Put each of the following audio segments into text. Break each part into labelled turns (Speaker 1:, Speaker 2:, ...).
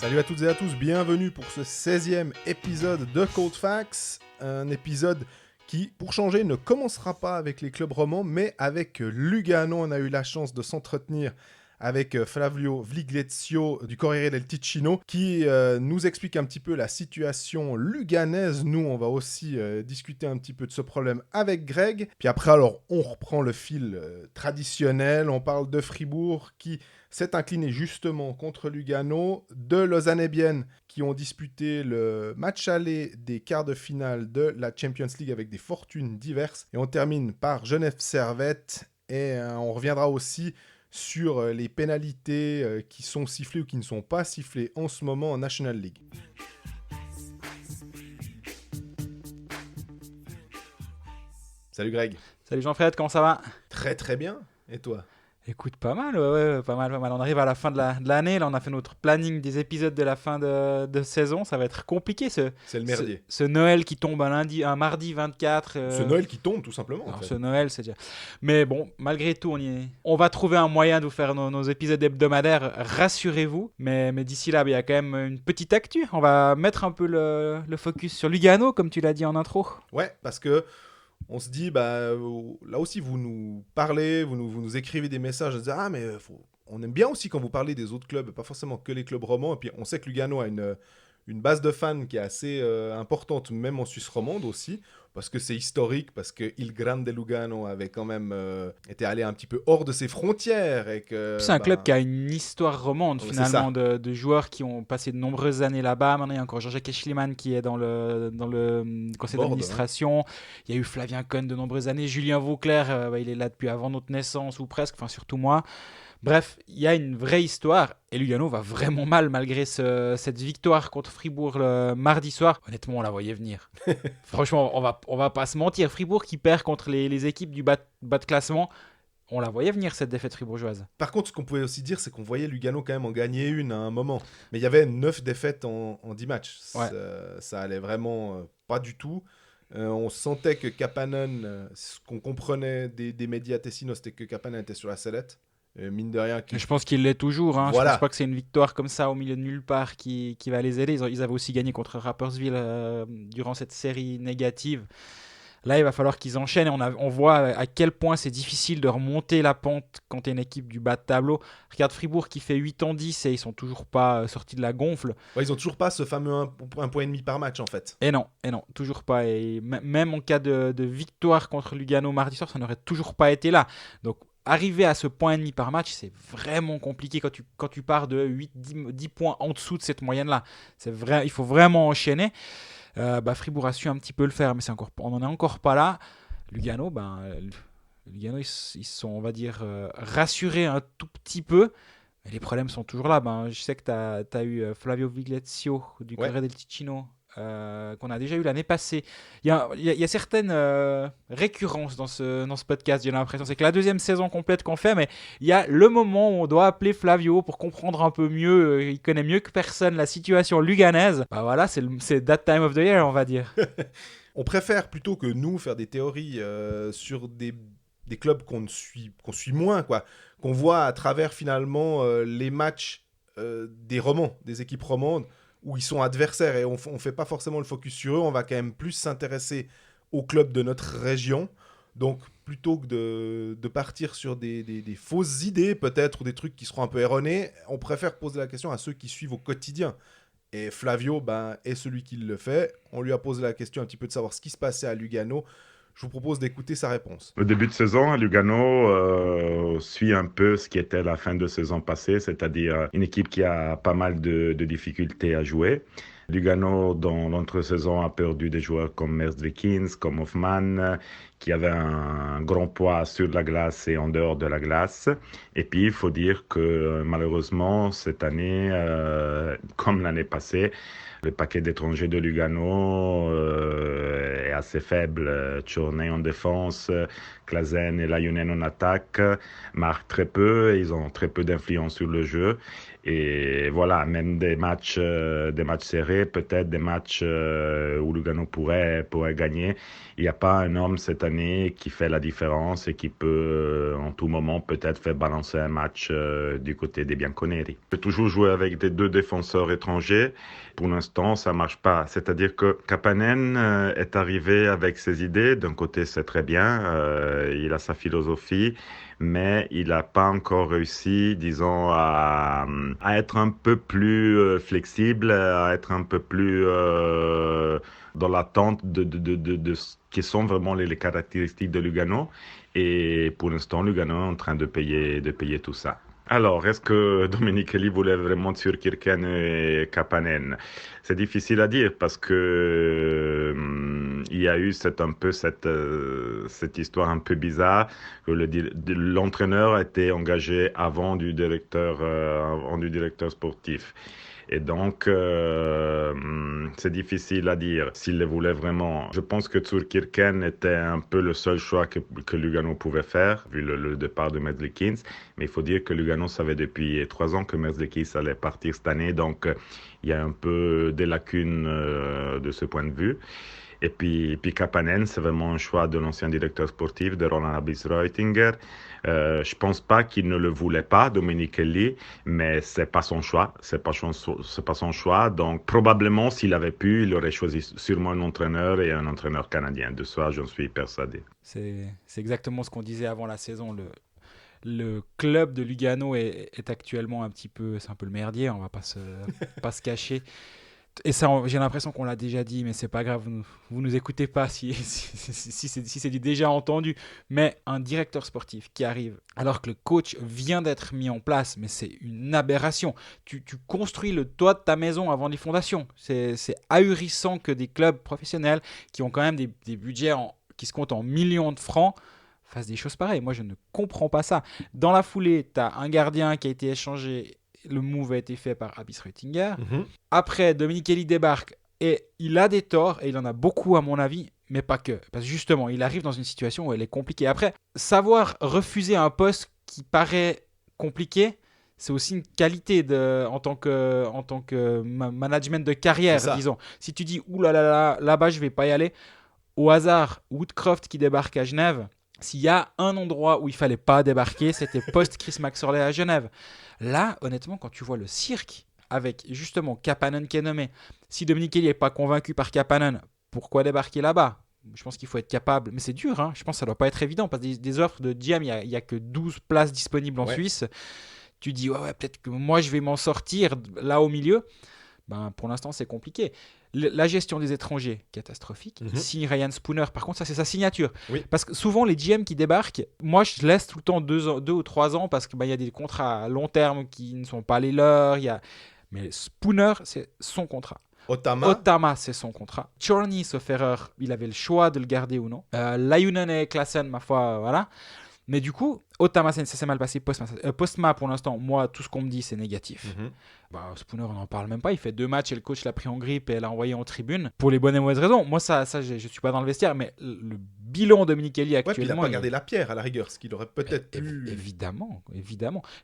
Speaker 1: Salut à toutes et à tous, bienvenue pour ce 16e épisode de Cold Facts. Un épisode qui, pour changer, ne commencera pas avec les clubs romans, mais avec Lugano. On a eu la chance de s'entretenir avec Flavio Viglezio du Corriere del Ticino, qui nous explique un petit peu la situation luganaise. Nous, on va aussi discuter un petit peu de ce problème avec Greg. Puis après, alors, on reprend le fil traditionnel. On parle de Fribourg qui s'est incliné justement contre Lugano, de Lausanne et Bienne qui ont disputé le match aller des quarts de finale de la Champions League avec des fortunes diverses. Et on termine par Genève Servette et on reviendra aussi sur les pénalités qui sont sifflées ou qui ne sont pas sifflées en ce moment en National League. Salut Greg.
Speaker 2: Salut Jean-Fred, comment ça va?
Speaker 1: Très très bien. Et toi?
Speaker 2: Écoute, pas mal, ouais, pas mal. On arrive à la fin de l'année, là on a fait notre planning des épisodes de la fin de saison, ça va être compliqué
Speaker 1: c'est le merdier.
Speaker 2: Ce Noël qui tombe un mardi 24.
Speaker 1: Ce Noël qui tombe tout simplement.
Speaker 2: Alors, en fait. Ce Noël, c'est déjà... Mais bon, malgré tout, on va trouver un moyen de vous faire nos épisodes hebdomadaires, rassurez-vous. Mais d'ici là, il y a quand même une petite actu. On va mettre un peu le focus sur Lugano, comme tu l'as dit en intro.
Speaker 1: Ouais, parce que on se dit, là aussi, vous nous parlez, vous nous écrivez des messages, vous dites, on aime bien aussi quand vous parlez des autres clubs, pas forcément que les clubs romans. Et puis, on sait que Lugano a une base de fans qui est assez importante, même en Suisse romande aussi, parce que c'est historique, parce que Il Grande Lugano avait quand même été allé un petit peu hors de ses frontières. Et que,
Speaker 2: c'est un club qui a une histoire romande, finalement, de joueurs qui ont passé de nombreuses années là-bas. Maintenant, il y a encore Jean-Jacques Schliemann qui est dans le conseil d'administration. Il y a eu Flavien Cohn de nombreuses années. Julien Vauclair, il est là depuis avant notre naissance, ou presque, enfin surtout moi. Bref, il y a une vraie histoire et Lugano va vraiment mal malgré cette victoire contre Fribourg le mardi soir. Honnêtement, on la voyait venir. Franchement, on va pas se mentir. Fribourg qui perd contre les équipes du bas de classement, on la voyait venir cette défaite fribourgeoise.
Speaker 1: Par contre, ce qu'on pouvait aussi dire, c'est qu'on voyait Lugano quand même en gagner une à un moment. Mais il y avait 9 défaites en 10 matchs. Ouais. Ça allait vraiment pas du tout. On sentait que Kapanen, ce qu'on comprenait des médias tessinois, c'était que Kapanen était sur la sellette. Mine de rien.
Speaker 2: Je pense qu'il l'est toujours. Hein.
Speaker 1: Voilà.
Speaker 2: Je pense pas que c'est une victoire comme ça au milieu de nulle part qui va les aider. Ils avaient aussi gagné contre Rapperswil durant cette série négative. Là, il va falloir qu'ils enchaînent. Et on voit à quel point c'est difficile de remonter la pente quand tu es une équipe du bas de tableau. Regarde Fribourg qui fait 8 en 10 et ils sont toujours pas sortis de la gonfle.
Speaker 1: Ouais, ils ont toujours pas ce fameux 1,5 point par match en fait.
Speaker 2: Et non, toujours pas. Et même en cas de victoire contre Lugano mardi soir, ça n'aurait toujours pas été là. Donc, arriver à ce point et demi par match, c'est vraiment compliqué quand tu pars de 8-10 points en dessous de cette moyenne-là. Il faut vraiment enchaîner. Fribourg a su un petit peu le faire, mais on n'en est encore pas là. Lugano, ils sont, on va dire, rassurés un tout petit peu. Mais les problèmes sont toujours là. Je sais que tu as eu Flavio Viglezio du Corriere del Ticino, qu'on a déjà eu l'année passée. Il y a certaines récurrences dans ce podcast, j'ai l'impression. C'est que la deuxième saison complète qu'on fait, mais il y a le moment où on doit appeler Flavio pour comprendre un peu mieux, il connaît mieux que personne la situation luganaise. Voilà, c'est that time of the year, on va dire.
Speaker 1: On préfère plutôt que nous faire des théories sur des clubs qu'on suit moins, quoi, qu'on voit à travers finalement les matchs des romans, des équipes romandes, où ils sont adversaires et on ne fait pas forcément le focus sur eux, on va quand même plus s'intéresser aux clubs de notre région. Donc, plutôt que de partir sur des fausses idées, peut-être, ou des trucs qui seront un peu erronés, on préfère poser la question à ceux qui suivent au quotidien. Et Flavio est celui qui le fait. On lui a posé la question un petit peu de savoir ce qui se passait à Lugano. Je vous propose d'écouter sa réponse.
Speaker 3: Le début de saison à Lugano suit un peu ce qui était la fin de saison passée, c'est-à-dire une équipe qui a pas mal de difficultés à jouer. Lugano, dans l'entre-saison, a perdu des joueurs comme Merzlikins, comme Hoffmann, qui avaient un grand poids sur la glace et en dehors de la glace. Et puis, il faut dire que malheureusement, cette année, comme l'année passée, le paquet d'étrangers de Lugano est assez faible. Tchornay en défense, Klazen et Lajunen en attaque marquent très peu et ils ont très peu d'influence sur le jeu. Et voilà, même des matchs serrés, jouer peut-être des matchs où Lugano pourrait gagner. Il n'y a pas un homme cette année qui fait la différence et qui peut en tout moment peut-être faire balancer un match du côté des Bianconeri. On peut toujours jouer avec des 2 défenseurs étrangers. Pour l'instant, ça ne marche pas. C'est-à-dire que Kapanen est arrivé avec ses idées. D'un côté, c'est très bien. Il a sa philosophie. Mais il n'a pas encore réussi, disons, à être un peu plus flexible, à être un peu plus dans l'attente de ce qui sont vraiment les caractéristiques de Lugano. Et pour l'instant, Lugano est en train de payer tout ça. Alors, est-ce que Domenichelli voulait vraiment Zurkirchen et Kapanen? C'est difficile à dire parce que il y a eu cette histoire un peu bizarre que l'entraîneur a été engagé avant du directeur sportif. Et donc, c'est difficile à dire s'il le voulait vraiment. Je pense que Zurkirchen était un peu le seul choix que Lugano pouvait faire, vu le départ de Merzlikins. Mais il faut dire que Lugano savait depuis 3 ans que Merzlikins allait partir cette année. Donc, il y a un peu des lacunes de ce point de vue. Et puis Kapanen, c'est vraiment un choix de l'ancien directeur sportif, de Roland Abis-Reutinger. Je pense pas qu'il ne le voulait pas, Domenichelli, mais c'est pas son choix. C'est pas son choix. Donc, probablement, s'il avait pu, il aurait choisi sûrement un entraîneur et un entraîneur canadien. De ça, j'en suis persuadé.
Speaker 2: C'est exactement ce qu'on disait avant la saison. Le club de Lugano est actuellement un peu le merdier, on va pas se cacher. Et ça, j'ai l'impression qu'on l'a déjà dit, mais c'est pas grave, vous nous écoutez pas si c'est déjà entendu. Mais un directeur sportif qui arrive alors que le coach vient d'être mis en place, mais c'est une aberration. Tu construis le toit de ta maison avant les fondations. C'est ahurissant que des clubs professionnels qui ont quand même des budgets qui se comptent en millions de francs fassent des choses pareilles. Moi, je ne comprends pas ça. Dans la foulée, tu as un gardien qui a été échangé. Le move a été fait par Abis-Reutinger. Après, Domenichelli débarque et il a des torts, et il en a beaucoup à mon avis, mais pas que. Parce que justement, il arrive dans une situation où elle est compliquée. Après, savoir refuser un poste qui paraît compliqué, c'est aussi une qualité en tant que management de carrière, disons. Si tu dis, là-bas, je vais pas y aller, au hasard, Woodcroft qui débarque à Genève, s'il y a un endroit où il fallait pas débarquer, c'était post-Chris Maxorley à Genève. Là, honnêtement, quand tu vois le cirque avec justement Kapanen qui est nommé, si Domenichelli n'est pas convaincu par Kapanen, pourquoi débarquer là-bas? Je pense qu'il faut être capable, mais c'est dur, hein. Je pense que ça ne doit pas être évident, parce que des offres de GM, il n'y a que 12 places disponibles en Suisse. Tu dis, ouais, peut-être que moi je vais m'en sortir là au milieu. Pour l'instant, c'est compliqué. La gestion des étrangers, catastrophique. Il signe Ryan Spooner. Par contre, ça, c'est sa signature. Oui. Parce que souvent, les GM qui débarquent, moi, je laisse tout le temps 2 ou 3 ans parce qu'il y a des contrats à long terme qui ne sont pas les leurs. Mais Spooner, c'est son contrat. Otama, c'est son contrat. Chorny, sauf erreur, il avait le choix de le garder ou non. Lajunen et Klassen, ma foi, voilà. Mais du coup, Otama, ça s'est mal passé. Postma, pour l'instant, moi, tout ce qu'on me dit, c'est négatif. Spooner, on n'en parle même pas. Il fait 2 matchs et le coach l'a pris en grippe et l'a envoyé en tribune. Pour les bonnes et mauvaises raisons. Moi, ça je ne suis pas dans le vestiaire, mais le bilan de Domenichelli actuellement...
Speaker 1: il n'a pas gardé la pierre à la rigueur, ce qu'il aurait peut-être pu...
Speaker 2: Évidemment.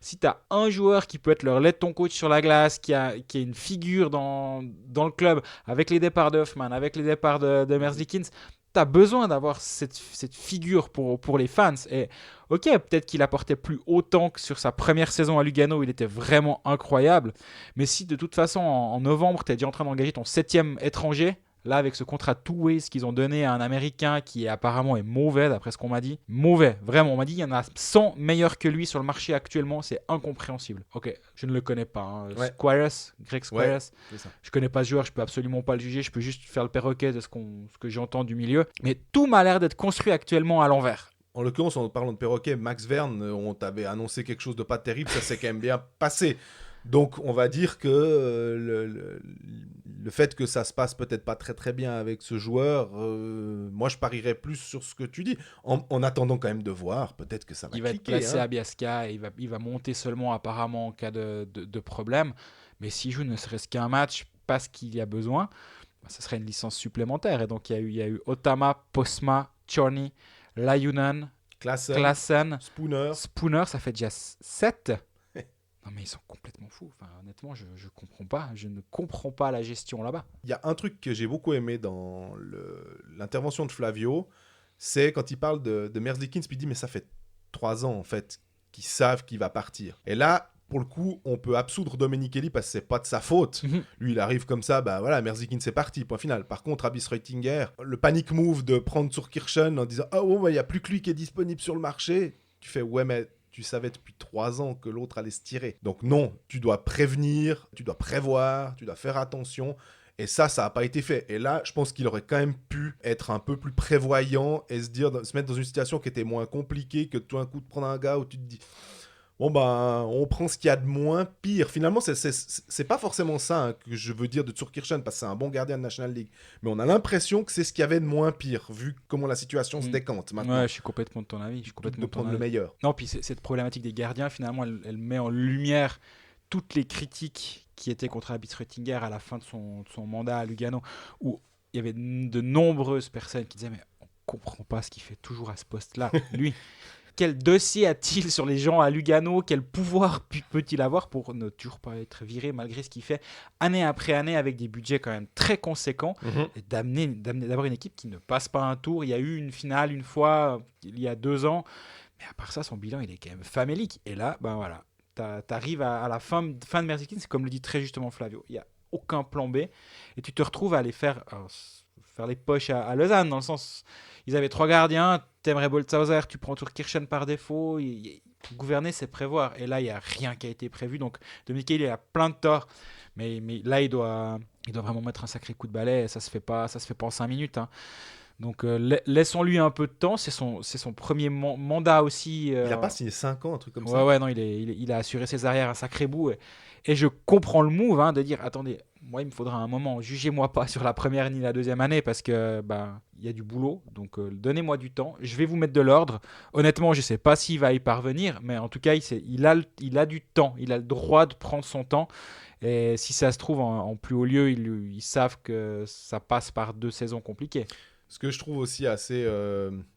Speaker 2: Si tu as un joueur qui peut être le relais de ton coach sur la glace, qui est une figure dans le club, avec les départs de Hoffman, avec les départs de Merzlikins, tu as besoin d'avoir cette figure pour les fans. Et ok, peut-être qu'il apportait plus autant que sur sa première saison à Lugano, il était vraiment incroyable. Mais si de toute façon, en novembre, tu es déjà en train d'engager ton 7e étranger, là, avec ce contrat two-ways qu'ils ont donné à un Américain qui apparemment est mauvais, d'après ce qu'on m'a dit. Mauvais, vraiment. On m'a dit qu'il y en a 100 meilleurs que lui sur le marché actuellement. C'est incompréhensible. Ok, je ne le connais pas. Greg Squires. Je ne connais pas ce joueur, je ne peux absolument pas le juger. Je peux juste faire le perroquet de ce que j'entends du milieu. Mais tout m'a l'air d'être construit actuellement à l'envers.
Speaker 1: En l'occurrence, en parlant de perroquet, Max Verne, on t'avait annoncé quelque chose de pas terrible. Ça s'est quand même bien passé. Donc, on va dire que le fait que ça se passe peut-être pas très très bien avec ce joueur, moi je parierais plus sur ce que tu dis, en attendant quand même de voir, peut-être que ça va cliquer.
Speaker 2: Il va être placé à Biasca et il va monter seulement apparemment en cas de problème, mais s'il joue ne serait-ce qu'un match parce qu'il y a besoin, ce serait une licence supplémentaire. Et donc il y a eu Otama, Postma, Chorny, Lajunen, Klassen,
Speaker 1: Spooner,
Speaker 2: ça fait déjà 7. Non mais ils sont complètement fous. Enfin, honnêtement, je comprends pas. Je ne comprends pas la gestion là-bas.
Speaker 1: Il y a un truc que j'ai beaucoup aimé dans l'intervention de Flavio, c'est quand il parle de Merzlikins, puis il dit mais ça fait 3 ans en fait qu'ils savent qu'il va partir. Et là, pour le coup, on peut absoudre Domenichelli parce que c'est pas de sa faute. Lui, il arrive comme ça, bah voilà, Merzlikins c'est parti, point final. Par contre, Abis Reutinger, le panic move de prendre Zurkirchen en disant oh, il y a plus que lui qui est disponible sur le marché, tu fais ouais mais tu savais depuis 3 ans que l'autre allait se tirer. Donc non, tu dois prévenir, tu dois prévoir, tu dois faire attention. Et ça n'a pas été fait. Et là, je pense qu'il aurait quand même pu être un peu plus prévoyant et se mettre dans une situation qui était moins compliquée que tout un coup de prendre un gars où tu te dis bon ben, on prend ce qu'il y a de moins pire. Finalement, c'est pas forcément ça que je veux dire de Zurkirchen, parce que c'est un bon gardien de National League. Mais on a l'impression que c'est ce qu'il y avait de moins pire, vu comment la situation se décante maintenant.
Speaker 2: Ouais, je suis complètement de ton avis. Je suis complètement
Speaker 1: de prendre le meilleur.
Speaker 2: Non, puis cette problématique des gardiens, finalement, elle met en lumière toutes les critiques qui étaient contre Abis Reutinger à la fin de son mandat à Lugano, où il y avait de nombreuses personnes qui disaient mais on comprend pas ce qu'il fait toujours à ce poste-là. Lui, quel dossier a-t-il sur les gens à Lugano? Quel pouvoir peut-il avoir pour ne toujours pas être viré malgré ce qu'il fait année après année avec des budgets quand même très conséquents, et d'amener d'abord une équipe qui ne passe pas un tour. Il y a eu une finale une fois il y a 2 ans, mais à part ça son bilan il est quand même famélique. Et là ben voilà, t'arrives à la fin de Merzlikins, c'est comme le dit très justement Flavio, il n'y a aucun plan B et tu te retrouves à aller faire les poches à Lausanne, dans le sens ils avaient 3 gardiens, t'aimerais Boltzhauser, tu prends Zurkirchen par défaut. Gouverner, c'est prévoir. Et là, il n'y a rien qui a été prévu. Donc, Domenichelli, il a plein de torts. Mais là, il doit vraiment mettre un sacré coup de balai. Et ça se fait pas en 5 minutes. Hein. Donc, laissons-lui un peu de temps. C'est son premier mandat aussi.
Speaker 1: Il n'a pas signé 5 ans, un truc comme ça.
Speaker 2: Ouais, non, il a assuré ses arrières un sacré bout. Et je comprends le move de dire attendez, moi, il me faudra un moment. Jugez-moi pas sur la première ni la deuxième année parce que il y a du boulot. Donc, donnez-moi du temps. Je vais vous mettre de l'ordre. Honnêtement, je ne sais pas s'il va y parvenir, mais en tout cas, il a du temps. Il a le droit de prendre son temps. Et si ça se trouve en plus haut lieu, ils savent que ça passe par 2 saisons compliquées.
Speaker 1: Ce que je trouve aussi assez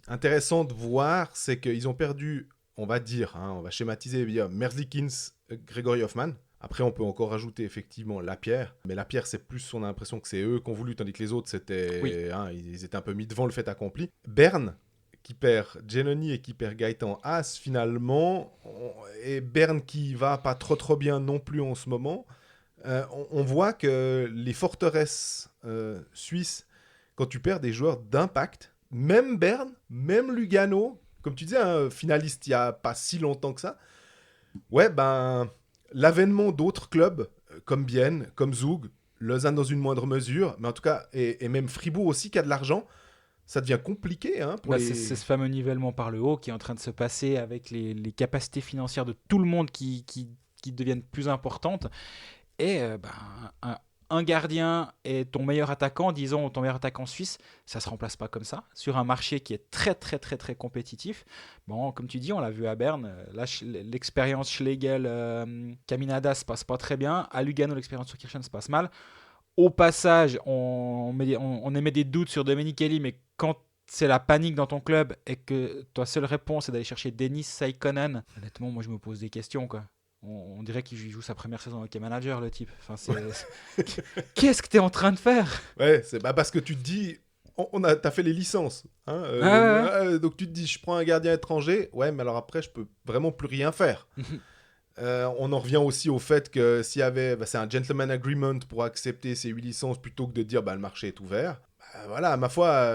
Speaker 1: intéressant de voir, c'est qu'ils ont perdu, on va dire, on va schématiser, Merzlikins, Gregory Hoffman. Après, on peut encore rajouter effectivement Lapierre. Mais Lapierre, c'est plus, on a l'impression que c'est eux qui ont voulu, tandis que les autres, ils étaient un peu mis devant le fait accompli. Berne, qui perd Giannoni et qui perd Gaëtan Haas, finalement. Et Berne qui va pas trop bien non plus en ce moment. On voit que les forteresses suisses, quand tu perds des joueurs d'impact, même Berne, même Lugano, comme tu disais, finaliste il n'y a pas si longtemps que ça, l'avènement d'autres clubs comme Bienne, comme Zug, Lausanne dans une moindre mesure, mais en tout cas, et même Fribourg aussi qui a de l'argent, ça devient compliqué.
Speaker 2: C'est ce fameux nivellement par le haut qui est en train de se passer avec les capacités financières de tout le monde qui deviennent plus importantes. Et un gardien et ton meilleur attaquant, disons ton meilleur attaquant suisse, ça ne se remplace pas comme ça, sur un marché qui est très très très très compétitif. Bon, comme tu dis, on l'a vu à Berne, là, l'expérience Schlegel, Caminada se passe pas très bien, à Lugano l'expérience sur Kirchen se passe mal. Au passage, on émet des doutes sur Domenichelli, mais quand c'est la panique dans ton club et que ta seule réponse est d'aller chercher Dennis Saikonen, honnêtement, moi je me pose des questions, quoi. On dirait qu'il joue sa première saison avec manager, le type. Enfin, qu'est-ce que tu es en train de faire?
Speaker 1: Ouais, c'est parce que tu te dis, t'as fait les licences. Donc tu te dis, je prends un gardien étranger, ouais, mais alors après, je peux vraiment plus rien faire. On en revient aussi au fait que s'il y avait, c'est un gentleman agreement pour accepter ces 8 licences plutôt que de dire, le marché est ouvert. Voilà, ma foi,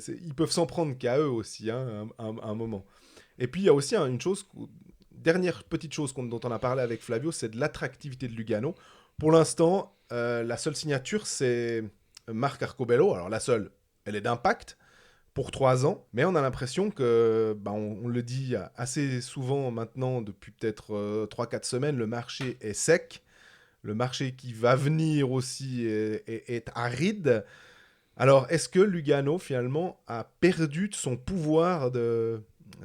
Speaker 1: ils peuvent s'en prendre qu'à eux aussi, un moment. Et puis, il y a aussi une chose... Dernière petite chose dont on a parlé avec Flavio, c'est de l'attractivité de Lugano. Pour l'instant, la seule signature, c'est Marc Arcobello. Alors la seule, elle est d'impact pour 3 ans. Mais on a l'impression que, on le dit assez souvent maintenant, depuis peut-être 3-4 semaines, le marché est sec. Le marché qui va venir aussi est aride. Alors, est-ce que Lugano, finalement, a perdu de son pouvoir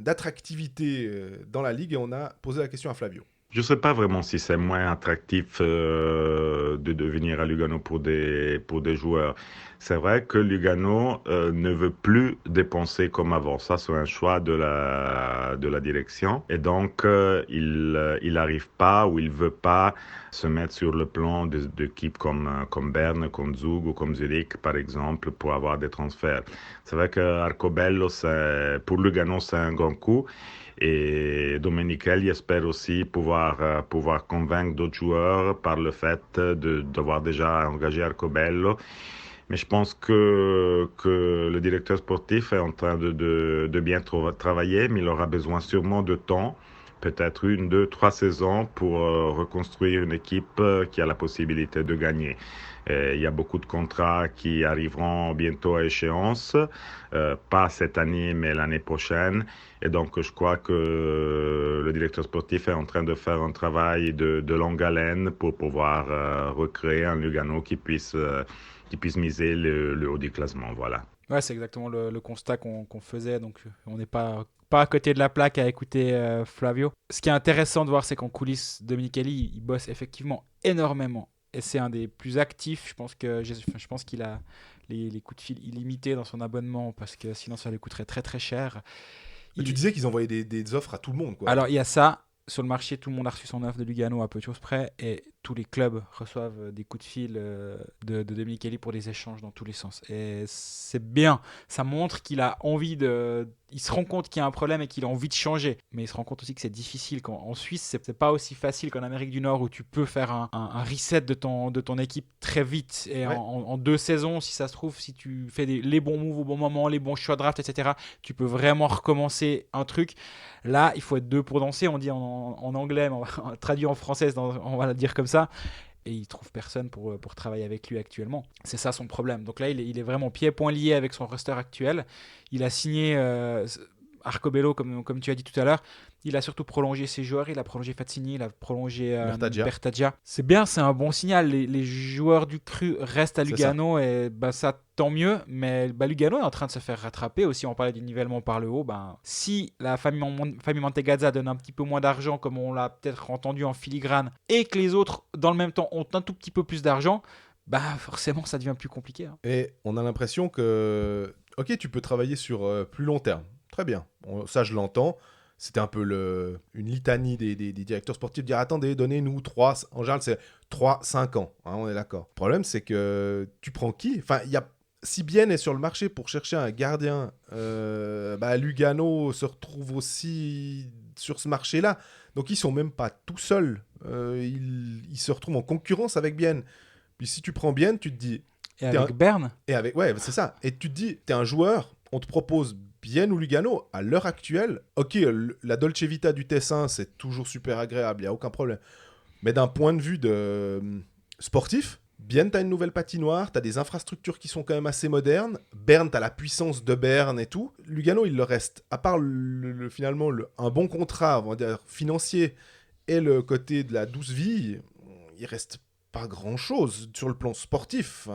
Speaker 1: d'attractivité dans la ligue? Et on a posé la question à Flavio.
Speaker 3: Je ne sais pas vraiment si c'est moins attractif de venir à Lugano pour des joueurs. C'est vrai que Lugano ne veut plus dépenser comme avant. Ça, c'est un choix de la direction. Et donc, il n'arrive pas ou il ne veut pas se mettre sur le plan d'équipes comme Berne, comme Zug ou comme Zurich, par exemple, pour avoir des transferts. C'est vrai que Arcobello, pour Lugano, c'est un grand coup. Et Domenichelli espère aussi pouvoir convaincre d'autres joueurs par le fait d'avoir déjà engagé Arcobello. Mais je pense que le directeur sportif est en train de bien travailler, mais il aura besoin sûrement de temps, peut-être 1, 2, 3 saisons pour reconstruire une équipe qui a la possibilité de gagner. Il y a beaucoup de contrats qui arriveront bientôt à échéance, pas cette année, mais l'année prochaine. Et donc, je crois que le directeur sportif est en train de faire un travail de longue haleine pour pouvoir recréer un Lugano qui puisse miser le haut du classement. Voilà.
Speaker 2: Ouais, c'est exactement le constat qu'on faisait, donc on n'est pas à côté de la plaque à écouter Flavio. Ce qui est intéressant de voir, c'est qu'en coulisses, Domenichelli, il bosse effectivement énormément. Et c'est un des plus actifs. Je pense qu'il a les coups de fil illimités dans son abonnement, parce que sinon ça lui coûterait très très cher.
Speaker 1: Tu disais qu'ils envoyaient des offres à tout le monde, quoi.
Speaker 2: Alors, il y a ça. Sur le marché, tout le monde a reçu son offre de Lugano à peu de choses près, et tous les clubs reçoivent des coups de fil de Domenichelli pour des échanges dans tous les sens. Et c'est bien. Ça montre qu'il a envie de... Il se rend compte qu'il y a un problème et qu'il a envie de changer. Mais il se rend compte aussi que c'est difficile. En Suisse, c'est pas aussi facile qu'en Amérique du Nord, où tu peux faire un reset de ton équipe très vite. Et
Speaker 1: ouais.
Speaker 2: en 2 saisons, si ça se trouve, si tu fais les bons moves au bon moment, les bons choix de draft, etc., tu peux vraiment recommencer un truc. Là, il faut être 2 pour danser. On dit en anglais, mais on va traduire en français, on va le dire comme ça. Et il trouve personne pour travailler avec lui actuellement. C'est ça son problème. Donc là, il est vraiment pieds-poings liés avec son roster actuel. Il a signé Arcobello, comme tu as dit tout à l'heure. Il a surtout prolongé ses joueurs. Il a prolongé Fazzini, il a prolongé Bertaggia. C'est bien, c'est un bon signal. Les joueurs du cru restent à Lugano, et ça, tant mieux. Mais Lugano est en train de se faire rattraper aussi. On parlait du nivellement par le haut. Si la famille Mantegazza donne un petit peu moins d'argent, comme on l'a peut-être entendu en filigrane, et que les autres, dans le même temps, ont un tout petit peu plus d'argent, forcément, ça devient plus compliqué. Hein.
Speaker 1: Et on a l'impression que, ok, tu peux travailler sur plus long terme. Très bien. Ça, je l'entends. C'était un peu une litanie des directeurs sportifs de dire attendez, donnez-nous 3, en général c'est 3-5 ans, hein, on est d'accord. Le problème c'est que tu prends qui ? Enfin, si Bienne est sur le marché pour chercher un gardien, Lugano se retrouve aussi sur ce marché-là. Donc ils sont même pas tout seuls. Ils se retrouvent en concurrence avec Bienne. Puis si tu prends Bienne, tu te dis...
Speaker 2: Et avec Berne ?
Speaker 1: Ouais, c'est ça. Et tu te dis, t'es un joueur, on te propose Bienne ou Lugano, à l'heure actuelle, ok, la Dolce Vita du Tessin, c'est toujours super agréable, il n'y a aucun problème. Mais d'un point de vue sportif, Bienne, tu as une nouvelle patinoire, tu as des infrastructures qui sont quand même assez modernes. Berne, tu as la puissance de Berne et tout. Lugano, il leur reste, à part finalement un bon contrat, on va dire, financier, et le côté de la douce vie, il reste pas grand-chose sur le plan sportif.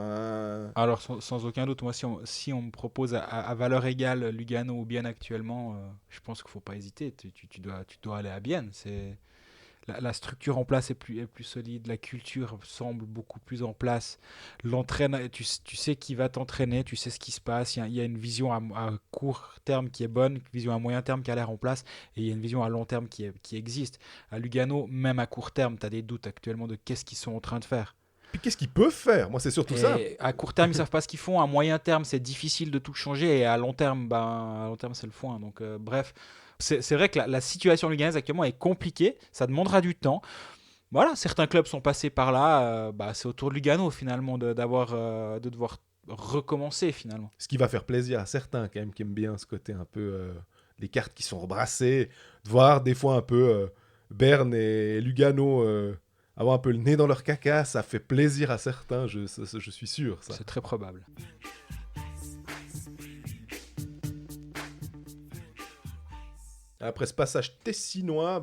Speaker 2: Alors, sans aucun doute, moi, si on me propose à valeur égale Lugano ou Bienne actuellement, je pense qu'il ne faut pas hésiter. Tu dois aller à Bienne. La structure en place est plus solide, la culture semble beaucoup plus en place. Tu sais qui va t'entraîner, tu sais ce qui se passe. Il y a une vision à court terme qui est bonne, une vision à moyen terme qui a l'air en place, et il y a une vision à long terme qui existe. À Lugano, même à court terme, tu as des doutes actuellement de qu'est-ce qu'ils sont en train de faire.
Speaker 1: Puis qu'est-ce qu'ils peuvent faire ? Moi, c'est surtout ça.
Speaker 2: À court terme, ils savent pas ce qu'ils font. À moyen terme, c'est difficile de tout changer. Et à long terme, c'est le foin. Donc, bref, c'est vrai que la situation luganaise actuellement est compliquée. Ça demandera du temps. Voilà, certains clubs sont passés par là. C'est au tour de Lugano, finalement, de devoir recommencer, finalement.
Speaker 1: Ce qui va faire plaisir à certains, quand même, qui aiment bien ce côté un peu... les cartes qui sont rebrassées. De voir, des fois, un peu Berne et Lugano... avoir un peu le nez dans leur caca, ça fait plaisir à certains, je suis sûr. Ça.
Speaker 2: C'est très probable.
Speaker 1: Après ce passage tessinois,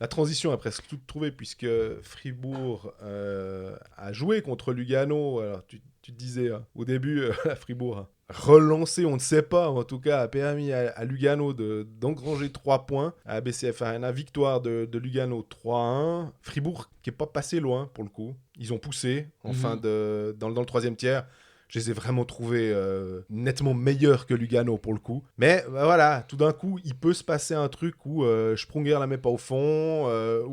Speaker 1: la transition est presque toute trouvée, puisque Fribourg a joué contre Lugano. Alors, tu te disais, au début, Fribourg relancé, on ne sait pas, en tout cas a permis à Lugano d'engranger 3 points à BCF Arena. Victoire de Lugano 3-1. Fribourg qui n'est pas passé loin pour le coup. Ils ont poussé dans le troisième tiers. Je les ai vraiment trouvés nettement meilleurs que Lugano pour le coup. Mais voilà, tout d'un coup, il peut se passer un truc où Sprunger la met pas au fond.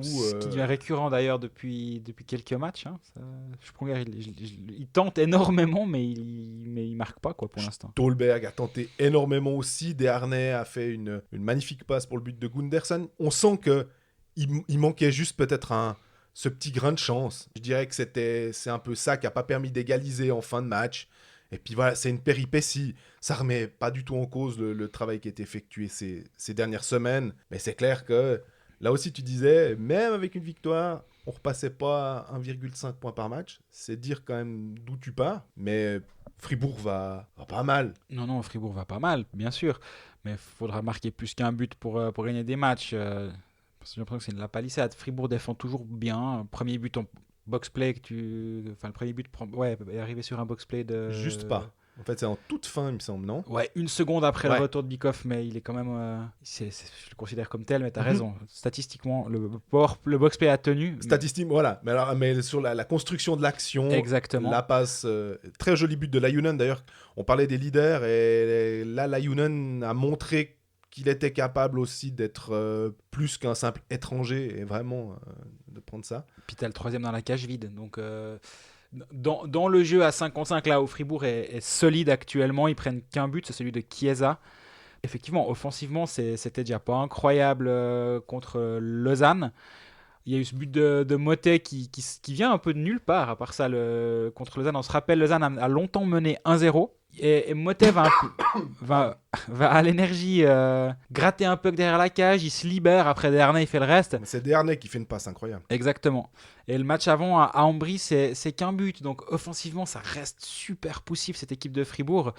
Speaker 2: Ce qui devient récurrent d'ailleurs depuis quelques matchs. Hein. Sprunger, il tente énormément, mais il marque pas quoi, pour l'instant.
Speaker 1: Stolberg a tenté énormément aussi. Desharnais a fait une magnifique passe pour le but de Gunderson. On sent qu'il manquait juste peut-être ce petit grain de chance. Je dirais que c'est un peu ça qui n'a pas permis d'égaliser en fin de match. Et puis voilà, c'est une péripétie. Ça ne remet pas du tout en cause le travail qui a été effectué ces dernières semaines. Mais c'est clair que là aussi, tu disais, même avec une victoire, on ne repassait pas à 1,5 points par match. C'est dire quand même d'où tu pars. Mais Fribourg va pas mal.
Speaker 2: Non, Fribourg va pas mal, bien sûr. Mais il faudra marquer plus qu'un but pour gagner des matchs. Parce que j'ai l'impression que c'est de la palissade. Fribourg défend toujours bien. Premier but en box-play le premier but est arrivé sur un box-play de...
Speaker 1: Juste pas. En fait, c'est en toute fin, il me semble, non ?
Speaker 2: Ouais, une seconde après le retour de Bikoff, mais il est quand même... je le considère comme tel, mais t'as raison. Statistiquement, le box-play a tenu.
Speaker 1: Statistiquement, voilà. Mais sur la construction de l'action,
Speaker 2: exactement.
Speaker 1: La passe, très joli but de Lajunen. D'ailleurs, on parlait des leaders, et là, Lajunen a montré qu'il était capable aussi d'être plus qu'un simple étranger, et vraiment de prendre ça.
Speaker 2: Puis t'as le troisième dans la cage vide, donc... Dans le jeu à 5 contre 5, là où Fribourg est solide actuellement, ils prennent qu'un but, c'est celui de Chiesa. Effectivement, offensivement, c'était déjà pas incroyable contre Lausanne. Il y a eu ce but de Motet qui vient un peu de nulle part, à part ça, contre Lausanne. On se rappelle, Lausanne a longtemps mené 1-0. Et Motet va à l'énergie gratter un peu derrière la cage, il se libère, après Desharnais il fait le reste.
Speaker 1: C'est Desharnais qui fait une passe incroyable.
Speaker 2: Exactement. Et le match avant à Ambry, c'est qu'un but, donc offensivement ça reste super poussif cette équipe de Fribourg.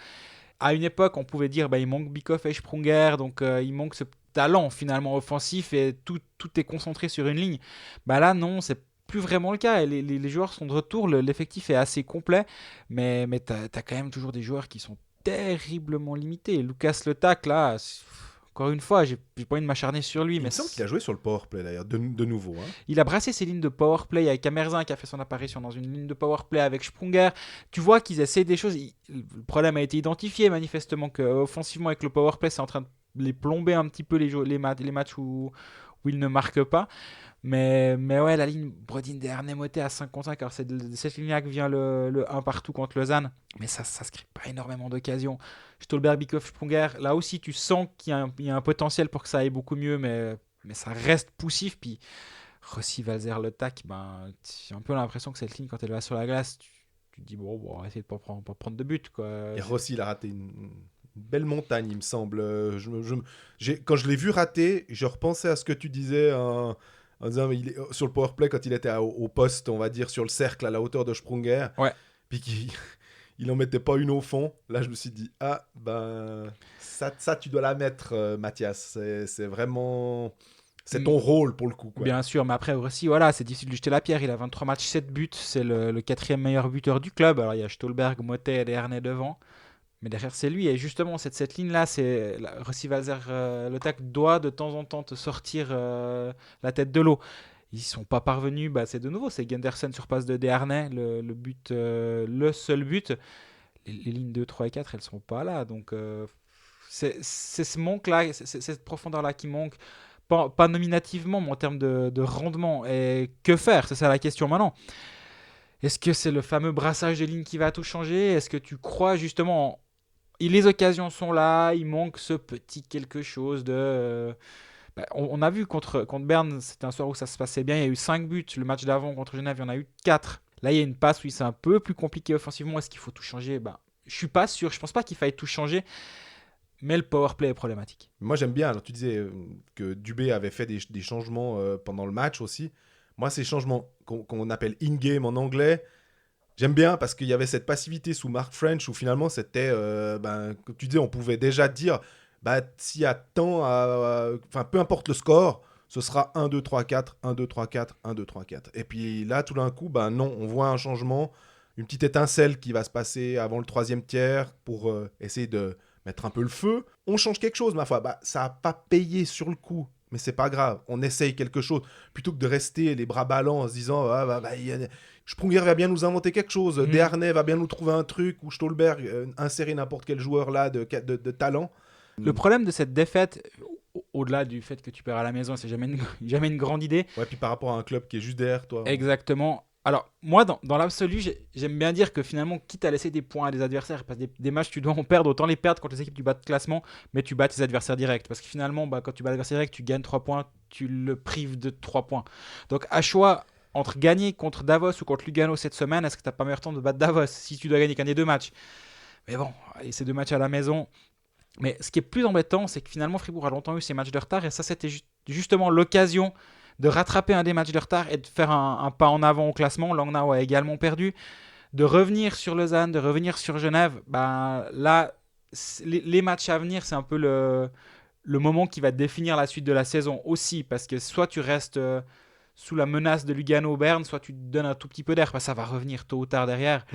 Speaker 2: À une époque on pouvait dire il manque Bikoff et Sprunger, donc il manque ce talent finalement offensif et tout est concentré sur une ligne. Là non, c'est plus vraiment le cas. Les joueurs sont de retour, l'effectif est assez complet, mais t'as quand même toujours des joueurs qui sont terriblement limités. Lucas Le Tac, là, encore une fois, j'ai pas envie de m'acharner sur lui.
Speaker 1: Il me semble qu'il a joué sur le powerplay d'ailleurs, de nouveau. Hein.
Speaker 2: Il a brassé ses lignes de powerplay avec Amerzin qui a fait son apparition dans une ligne de powerplay avec Sprunger. Tu vois qu'ils essaient des choses. Le problème a été identifié manifestement qu'offensivement avec le powerplay, c'est en train de les plomber un petit peu les matchs où ils ne marquent pas. Mais ouais, la ligne Brodin-Desharnais-Motet à 5 contre 5, alors c'est de cette ligne-là que vient le 1 partout contre Lausanne, mais ça se crée pas énormément d'occasions. Stolberg, Bikoff, Sprunger, là aussi tu sens qu'il y a un potentiel pour que ça aille beaucoup mieux, mais ça reste poussif. Puis Rossi, Valzer, Le Tac, j'ai un peu l'impression que cette ligne, quand elle va sur la glace, tu te dis bon, on va essayer de pas prendre de but, quoi.
Speaker 1: Et Rossi, il a raté une belle montagne, il me semble. Quand je l'ai vu rater, je repensais à ce que tu disais en disant sur le powerplay quand il était au poste, on va dire sur le cercle à la hauteur de Sprunger, puis il en mettait pas une au fond. Là je me suis dit ça tu dois la mettre, Mathias, c'est vraiment c'est ton rôle pour le coup, quoi.
Speaker 2: Bien sûr, mais après aussi voilà, c'est difficile de lui jeter la pierre. Il a 23 matchs, 7 buts, c'est le 4e meilleur buteur du club. Alors il y a Stolberg, Motet et Desharnais devant, mais derrière c'est lui. Et justement cette ligne-là, c'est Rossi, Valzer, Le Tac doit de temps en temps te sortir la tête de l'eau. Ils sont pas parvenus, c'est de nouveau, c'est Gunderson sur passe de Desharnais, le seul but. Les lignes 2, 3 et 4, elles sont pas là. Donc c'est ce manque-là, c'est cette profondeur-là qui manque. Pas nominativement, mais en termes de rendement. Et que faire ? C'est ça la question maintenant. Est-ce que c'est le fameux brassage de lignes qui va tout changer ? Est-ce que tu crois justement... Les occasions sont là, il manque ce petit quelque chose de... on a vu contre Berne, c'était un soir où ça se passait bien, il y a eu 5 buts. Le match d'avant contre Genève, il y en a eu 4. Là, il y a une passe où c'est un peu plus compliqué offensivement. Est-ce qu'il faut tout changer ? Je suis pas sûr, je pense pas qu'il faille tout changer. Mais le powerplay est problématique.
Speaker 1: Moi, j'aime bien. Alors, tu disais que Dubé avait fait des changements pendant le match aussi. Moi, ces changements qu'on appelle in-game en anglais, j'aime bien parce qu'il y avait cette passivité sous Mark French où finalement, c'était... comme tu disais, on pouvait déjà dire s'il y a tant... peu importe le score, ce sera 1-2-3-4, 1-2-3-4, 1-2-3-4. Et puis là, tout d'un coup, non, on voit un changement une petite étincelle qui va se passer avant le 3e tiers pour essayer de mettre un peu le feu. On change quelque chose, ma foi. Ça n'a pas payé sur le coup, mais c'est pas grave. On essaye quelque chose plutôt que de rester les bras ballants en se disant Sprunger va bien nous inventer quelque chose, Desharnais va bien nous trouver un truc, ou Stolberg insérer n'importe quel joueur là de talent.
Speaker 2: Le problème de cette défaite, au-delà du fait que tu perds à la maison, c'est jamais une grande idée.
Speaker 1: Ouais, puis par rapport à un club qui est juste derrière toi.
Speaker 2: Exactement. Alors, moi, dans l'absolu, j'aime bien dire que finalement, quitte à laisser des points à des adversaires, parce que des matchs, tu dois en perdre, autant les perdre contre les équipes du bas de classement, mais tu bats tes adversaires directs. Parce que finalement, quand tu bats l'adversaire direct, tu gagnes 3 points, tu le prives de 3 points. Donc, à choix, entre gagner contre Davos ou contre Lugano cette semaine, est-ce que tu n'as pas meilleur temps de battre Davos si tu dois gagner qu'un des 2 matchs? Mais bon, allez, ces 2 matchs à la maison. Mais ce qui est plus embêtant, c'est que finalement, Fribourg a longtemps eu ces matchs de retard, et ça, c'était justement l'occasion de rattraper un des matchs de retard et de faire un pas en avant au classement. Langnau a également perdu. De revenir sur Lausanne, de revenir sur Genève, là, les matchs à venir, c'est un peu le moment qui va définir la suite de la saison aussi, parce que soit tu restes sous la menace de Lugano-Berne, soit tu te donnes un tout petit peu d'air, parce que ça va revenir tôt ou tard derrière.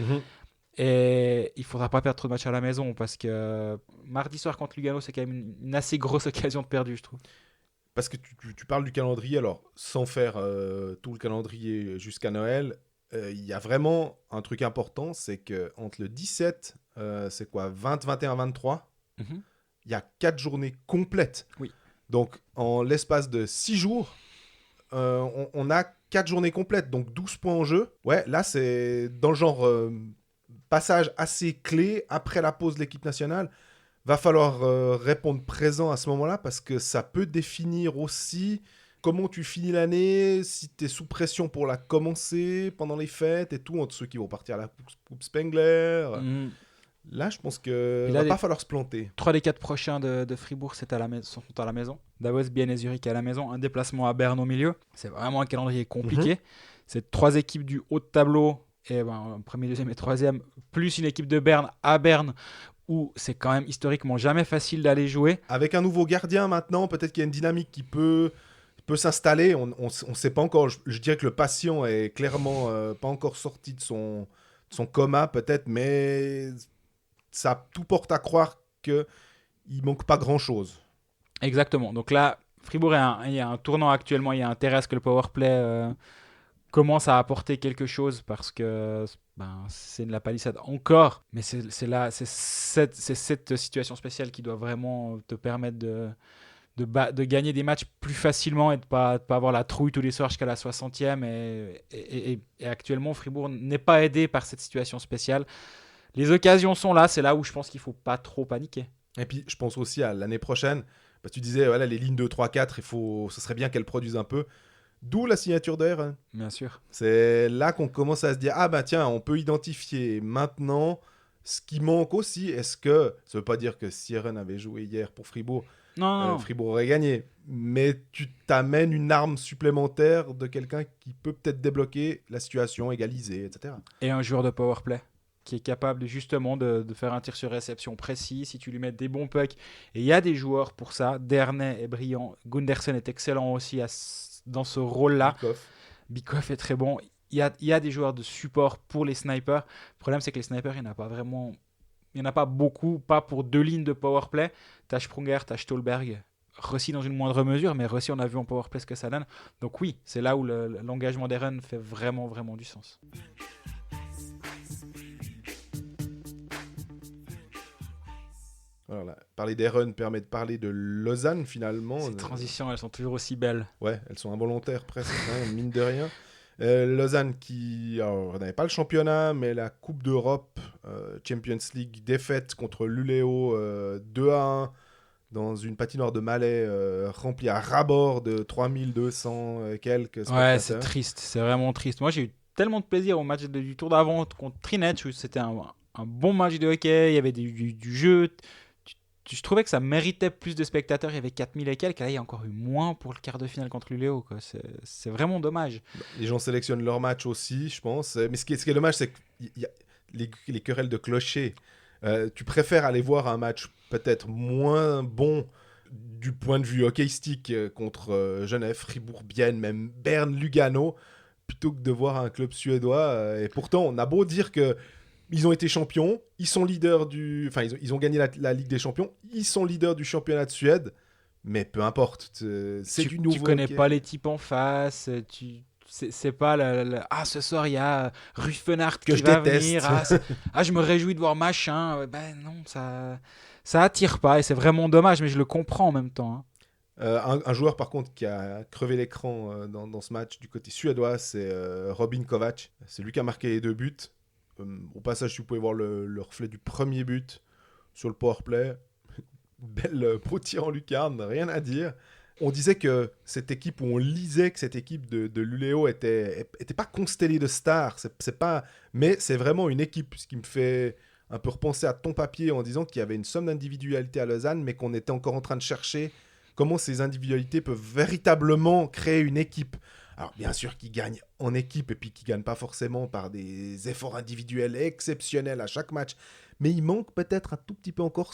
Speaker 2: Et il ne faudra pas perdre trop de matchs à la maison, parce que mardi soir contre Lugano, c'est quand même une assez grosse occasion de perdre, je trouve.
Speaker 1: Parce que tu parles du calendrier, alors sans faire tout le calendrier jusqu'à Noël, il y a vraiment un truc important, c'est qu'entre le 17, c'est quoi, 20, 21, 23, il y a 4 journées complètes.
Speaker 2: Oui.
Speaker 1: Donc en l'espace de 6 jours, on a 4 journées complètes, donc 12 points en jeu. Ouais, là c'est dans le genre passage assez clé après la pause de l'équipe nationale. Va falloir répondre présent à ce moment-là, parce que ça peut définir aussi comment tu finis l'année, si tu es sous pression pour la commencer pendant les fêtes et tout, entre ceux qui vont partir à la Coupe Spengler. Là, je pense qu'il va pas falloir se planter.
Speaker 2: 3 des 4 prochains de Fribourg sont à la maison. Davos, Bienne et Zurich à la maison. Un déplacement à Berne au milieu. C'est vraiment un calendrier compliqué. C'est 3 équipes du haut de tableau, et premier, deuxième et troisième, plus une équipe de Berne à Berne, où c'est quand même historiquement jamais facile d'aller jouer.
Speaker 1: Avec un nouveau gardien maintenant, peut-être qu'il y a une dynamique qui peut s'installer. On ne sait pas encore. Je dirais que le patient est clairement pas encore sorti de son coma, peut-être, mais tout porte à croire qu'il ne manque pas grand-chose.
Speaker 2: Exactement. Donc là, Fribourg, il y a un tournant actuellement. Il y a intérêt à ce que le powerplay commence à apporter quelque chose, parce que c'est de la palissade encore, mais c'est cette situation spéciale qui doit vraiment te permettre de gagner des matchs plus facilement et de pas avoir la trouille tous les soirs jusqu'à la 60e, et actuellement Fribourg n'est pas aidé par cette situation spéciale. Les occasions sont là, c'est là où je pense qu'il faut pas trop paniquer.
Speaker 1: Et puis je pense aussi à l'année prochaine, parce que tu disais voilà, les lignes 2, 3, 4, ce serait bien qu'elles produisent un peu. D'où la signature d'Eren.
Speaker 2: Bien sûr.
Speaker 1: C'est là qu'on commence à se dire tiens, on peut identifier maintenant ce qui manque aussi. Est-ce que ça veut pas dire que si Eren avait joué hier pour Fribourg,
Speaker 2: non.
Speaker 1: Fribourg aurait gagné, mais tu t'amènes une arme supplémentaire de quelqu'un qui peut peut-être débloquer la situation, égaliser, etc.
Speaker 2: Et un joueur de powerplay qui est capable justement de faire un tir sur réception précis, si tu lui mets des bons pucks. Et il y a des joueurs pour ça. Dernay est brillant. Gundersen est excellent aussi dans ce rôle-là. Bikoff est très bon. Il y a des joueurs de support pour les snipers. Le problème, c'est que les snipers, il n'y en a pas vraiment. Il n'y en a pas beaucoup, pas pour 2 lignes de powerplay. T'as Sprunger, t'as Stolberg. Rossi dans une moindre mesure, mais Rossi, on a vu en powerplay ce que ça donne. Donc oui, c'est là où l'engagement des runs fait vraiment, vraiment du sens.
Speaker 1: Voilà. Parler des runs permet de parler de Lausanne finalement.
Speaker 2: Ces transitions, elles sont toujours aussi belles.
Speaker 1: Ouais, elles sont involontaires presque, mine de rien. Lausanne qui n'avait pas le championnat, mais la Coupe d'Europe, Champions League, défaite contre l'Uléo 2-1 dans une patinoire de Malais remplie à ras-bord de 3200 et quelques spectateurs.
Speaker 2: Ouais, c'est triste, c'est vraiment triste. Moi, j'ai eu tellement de plaisir au match du tour d'avant contre Trinec, où c'était un bon match de hockey, il y avait du jeu. Je trouvais que ça méritait plus de spectateurs. Il y avait 4000 et quelques. Là, il y a encore eu moins pour le quart de finale contre l'Uléo. C'est vraiment dommage.
Speaker 1: Les gens sélectionnent leur match aussi, je pense. Mais ce qui est dommage, c'est qu'il y a les querelles de clocher. Tu préfères aller voir un match peut-être moins bon du point de vue hockeyistique contre Genève, Fribourg, Bienne, même Berne, Lugano, plutôt que de voir un club suédois. Et pourtant, on a beau dire que ils ont été champions, ils sont leaders ils ont gagné la Ligue des Champions, ils sont leaders du championnat de Suède, mais peu importe. C'est du nouveau.
Speaker 2: Tu connais pas les types en face, c'est pas ce soir il y a Ruffenhardt
Speaker 1: que
Speaker 2: qui
Speaker 1: je
Speaker 2: va
Speaker 1: déteste.
Speaker 2: venir. Je me réjouis de voir machin. Ben non, ça attire pas et c'est vraiment dommage, mais je le comprends en même temps.
Speaker 1: Un joueur par contre qui a crevé l'écran dans ce match du côté suédois, c'est Robin Kovac. C'est lui qui a marqué les 2 buts. Au passage, si vous pouvez voir le reflet du premier but sur le powerplay, belle beau tir en lucarne, rien à dire. On disait que cette équipe, ou on lisait que cette équipe de Luleå était pas constellée de stars, mais c'est vraiment une équipe, ce qui me fait un peu repenser à ton papier en disant qu'il y avait une somme d'individualité à Lausanne, mais qu'on était encore en train de chercher comment ces individualités peuvent véritablement créer une équipe. Alors bien sûr qu'ils gagnent en équipe et puis qu'ils ne gagnent pas forcément par des efforts individuels exceptionnels à chaque match, mais il manque peut-être un tout petit peu encore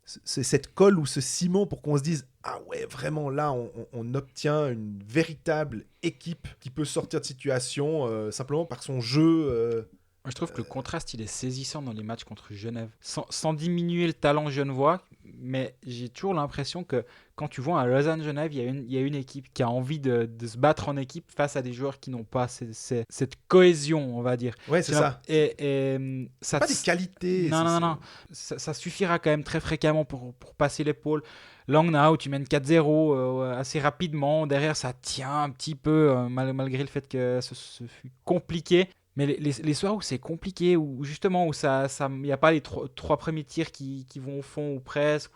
Speaker 1: cette colle ou ce ciment pour qu'on se dise « Ah ouais, vraiment là, on obtient une véritable équipe qui peut sortir de situation simplement par son jeu. »
Speaker 2: Moi, je trouve que le contraste, il est saisissant dans les matchs contre Genève. Sans diminuer le talent genevois, mais j'ai toujours l'impression que quand tu vois un Lausanne-Genève, il y a une équipe qui a envie de se battre en équipe face à des joueurs qui n'ont pas cette cohésion, on va dire.
Speaker 1: Ouais, c'est ça.
Speaker 2: Et ça
Speaker 1: pas des qualités.
Speaker 2: Non. Ça suffira quand même très fréquemment pour passer l'épaule. Langnau, tu mènes 4-0 assez rapidement. Derrière, ça tient un petit peu, malgré le fait que ce fut compliqué. Mais les soirs où c'est compliqué, où justement où il n'y a pas les trois premiers tirs qui vont au fond ou presque,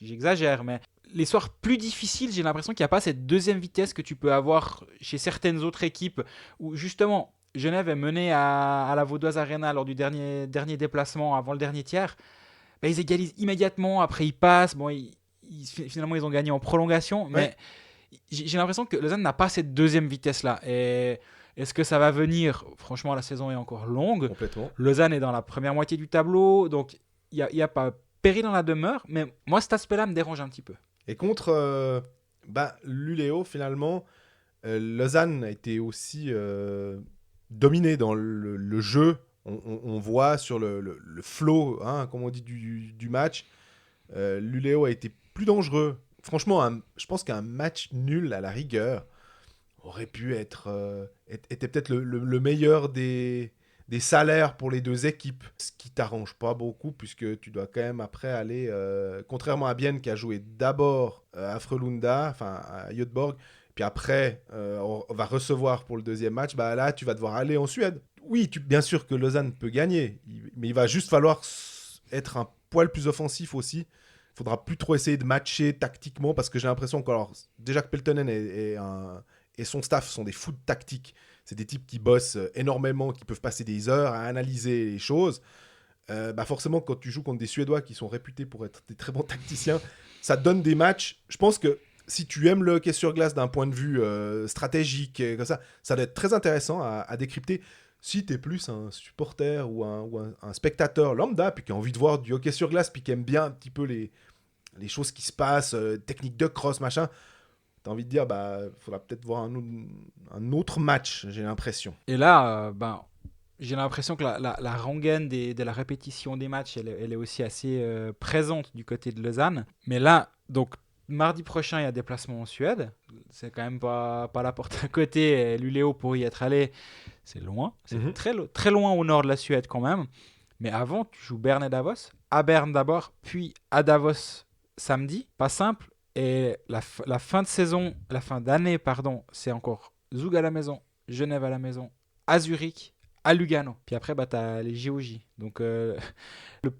Speaker 2: j'exagère, mais les soirs plus difficiles, j'ai l'impression qu'il n'y a pas cette deuxième vitesse que tu peux avoir chez certaines autres équipes, où justement Genève est menée à la Vaudoise Arena lors du dernier déplacement avant le dernier tiers. Ben, ils égalisent immédiatement, après ils passent, finalement ils ont gagné en prolongation, mais j'ai l'impression que Lausanne n'a pas cette deuxième vitesse-là. Et est-ce que ça va venir ? Franchement, la saison est encore longue.
Speaker 1: Complètement.
Speaker 2: Lausanne est dans la première moitié du tableau, donc il n'y a pas péril dans la demeure, mais moi, cet aspect-là me dérange un petit peu.
Speaker 1: Et contre Luleå, finalement, Lausanne a été aussi dominé dans le jeu. On voit sur le flow, comme on dit, du match. Luleå a été plus dangereux. Franchement, je pense qu'un match nul à la rigueur aurait pu était peut-être le meilleur des salaires pour les deux équipes, ce qui t'arrange pas beaucoup puisque tu dois quand même après aller, contrairement à Bienne qui a joué d'abord à Frölunda, enfin à Göteborg, puis après on va recevoir pour le deuxième match, là tu vas devoir aller en Suède. Oui, bien sûr que Lausanne peut gagner, mais il va juste falloir être un poil plus offensif aussi. Il faudra plus trop essayer de matcher tactiquement parce que j'ai l'impression que déjà que Peltonen et son staff sont des fous de tactique. C'est des types qui bossent énormément, qui peuvent passer des heures à analyser les choses. Forcément, quand tu joues contre des Suédois qui sont réputés pour être des très bons tacticiens, ça te donne des matchs. Je pense que si tu aimes le hockey sur glace d'un point de vue stratégique, comme ça doit être très intéressant à décrypter. Si tu es plus un supporter ou un spectateur lambda, puis qui a envie de voir du hockey sur glace, puis qui aime bien un petit peu les choses qui se passent, technique de cross, machin, t'as envie de dire, faudra peut-être voir un autre match, j'ai l'impression.
Speaker 2: Et là, j'ai l'impression que la rengaine de la répétition des matchs, elle est aussi assez présente du côté de Lausanne. Mais là, donc, mardi prochain, il y a déplacement en Suède. C'est quand même pas la porte à côté. Et Luleå, pour y être allé, c'est loin. C'est très, très loin au nord de la Suède quand même. Mais avant, tu joues Bern et Davos. À Berne d'abord, puis à Davos samedi. Pas simple. Et la fin de saison, la fin d'année, c'est encore Zug à la maison, Genève à la maison, à Zurich, à Lugano. Puis après, tu as les JOJ. Donc, le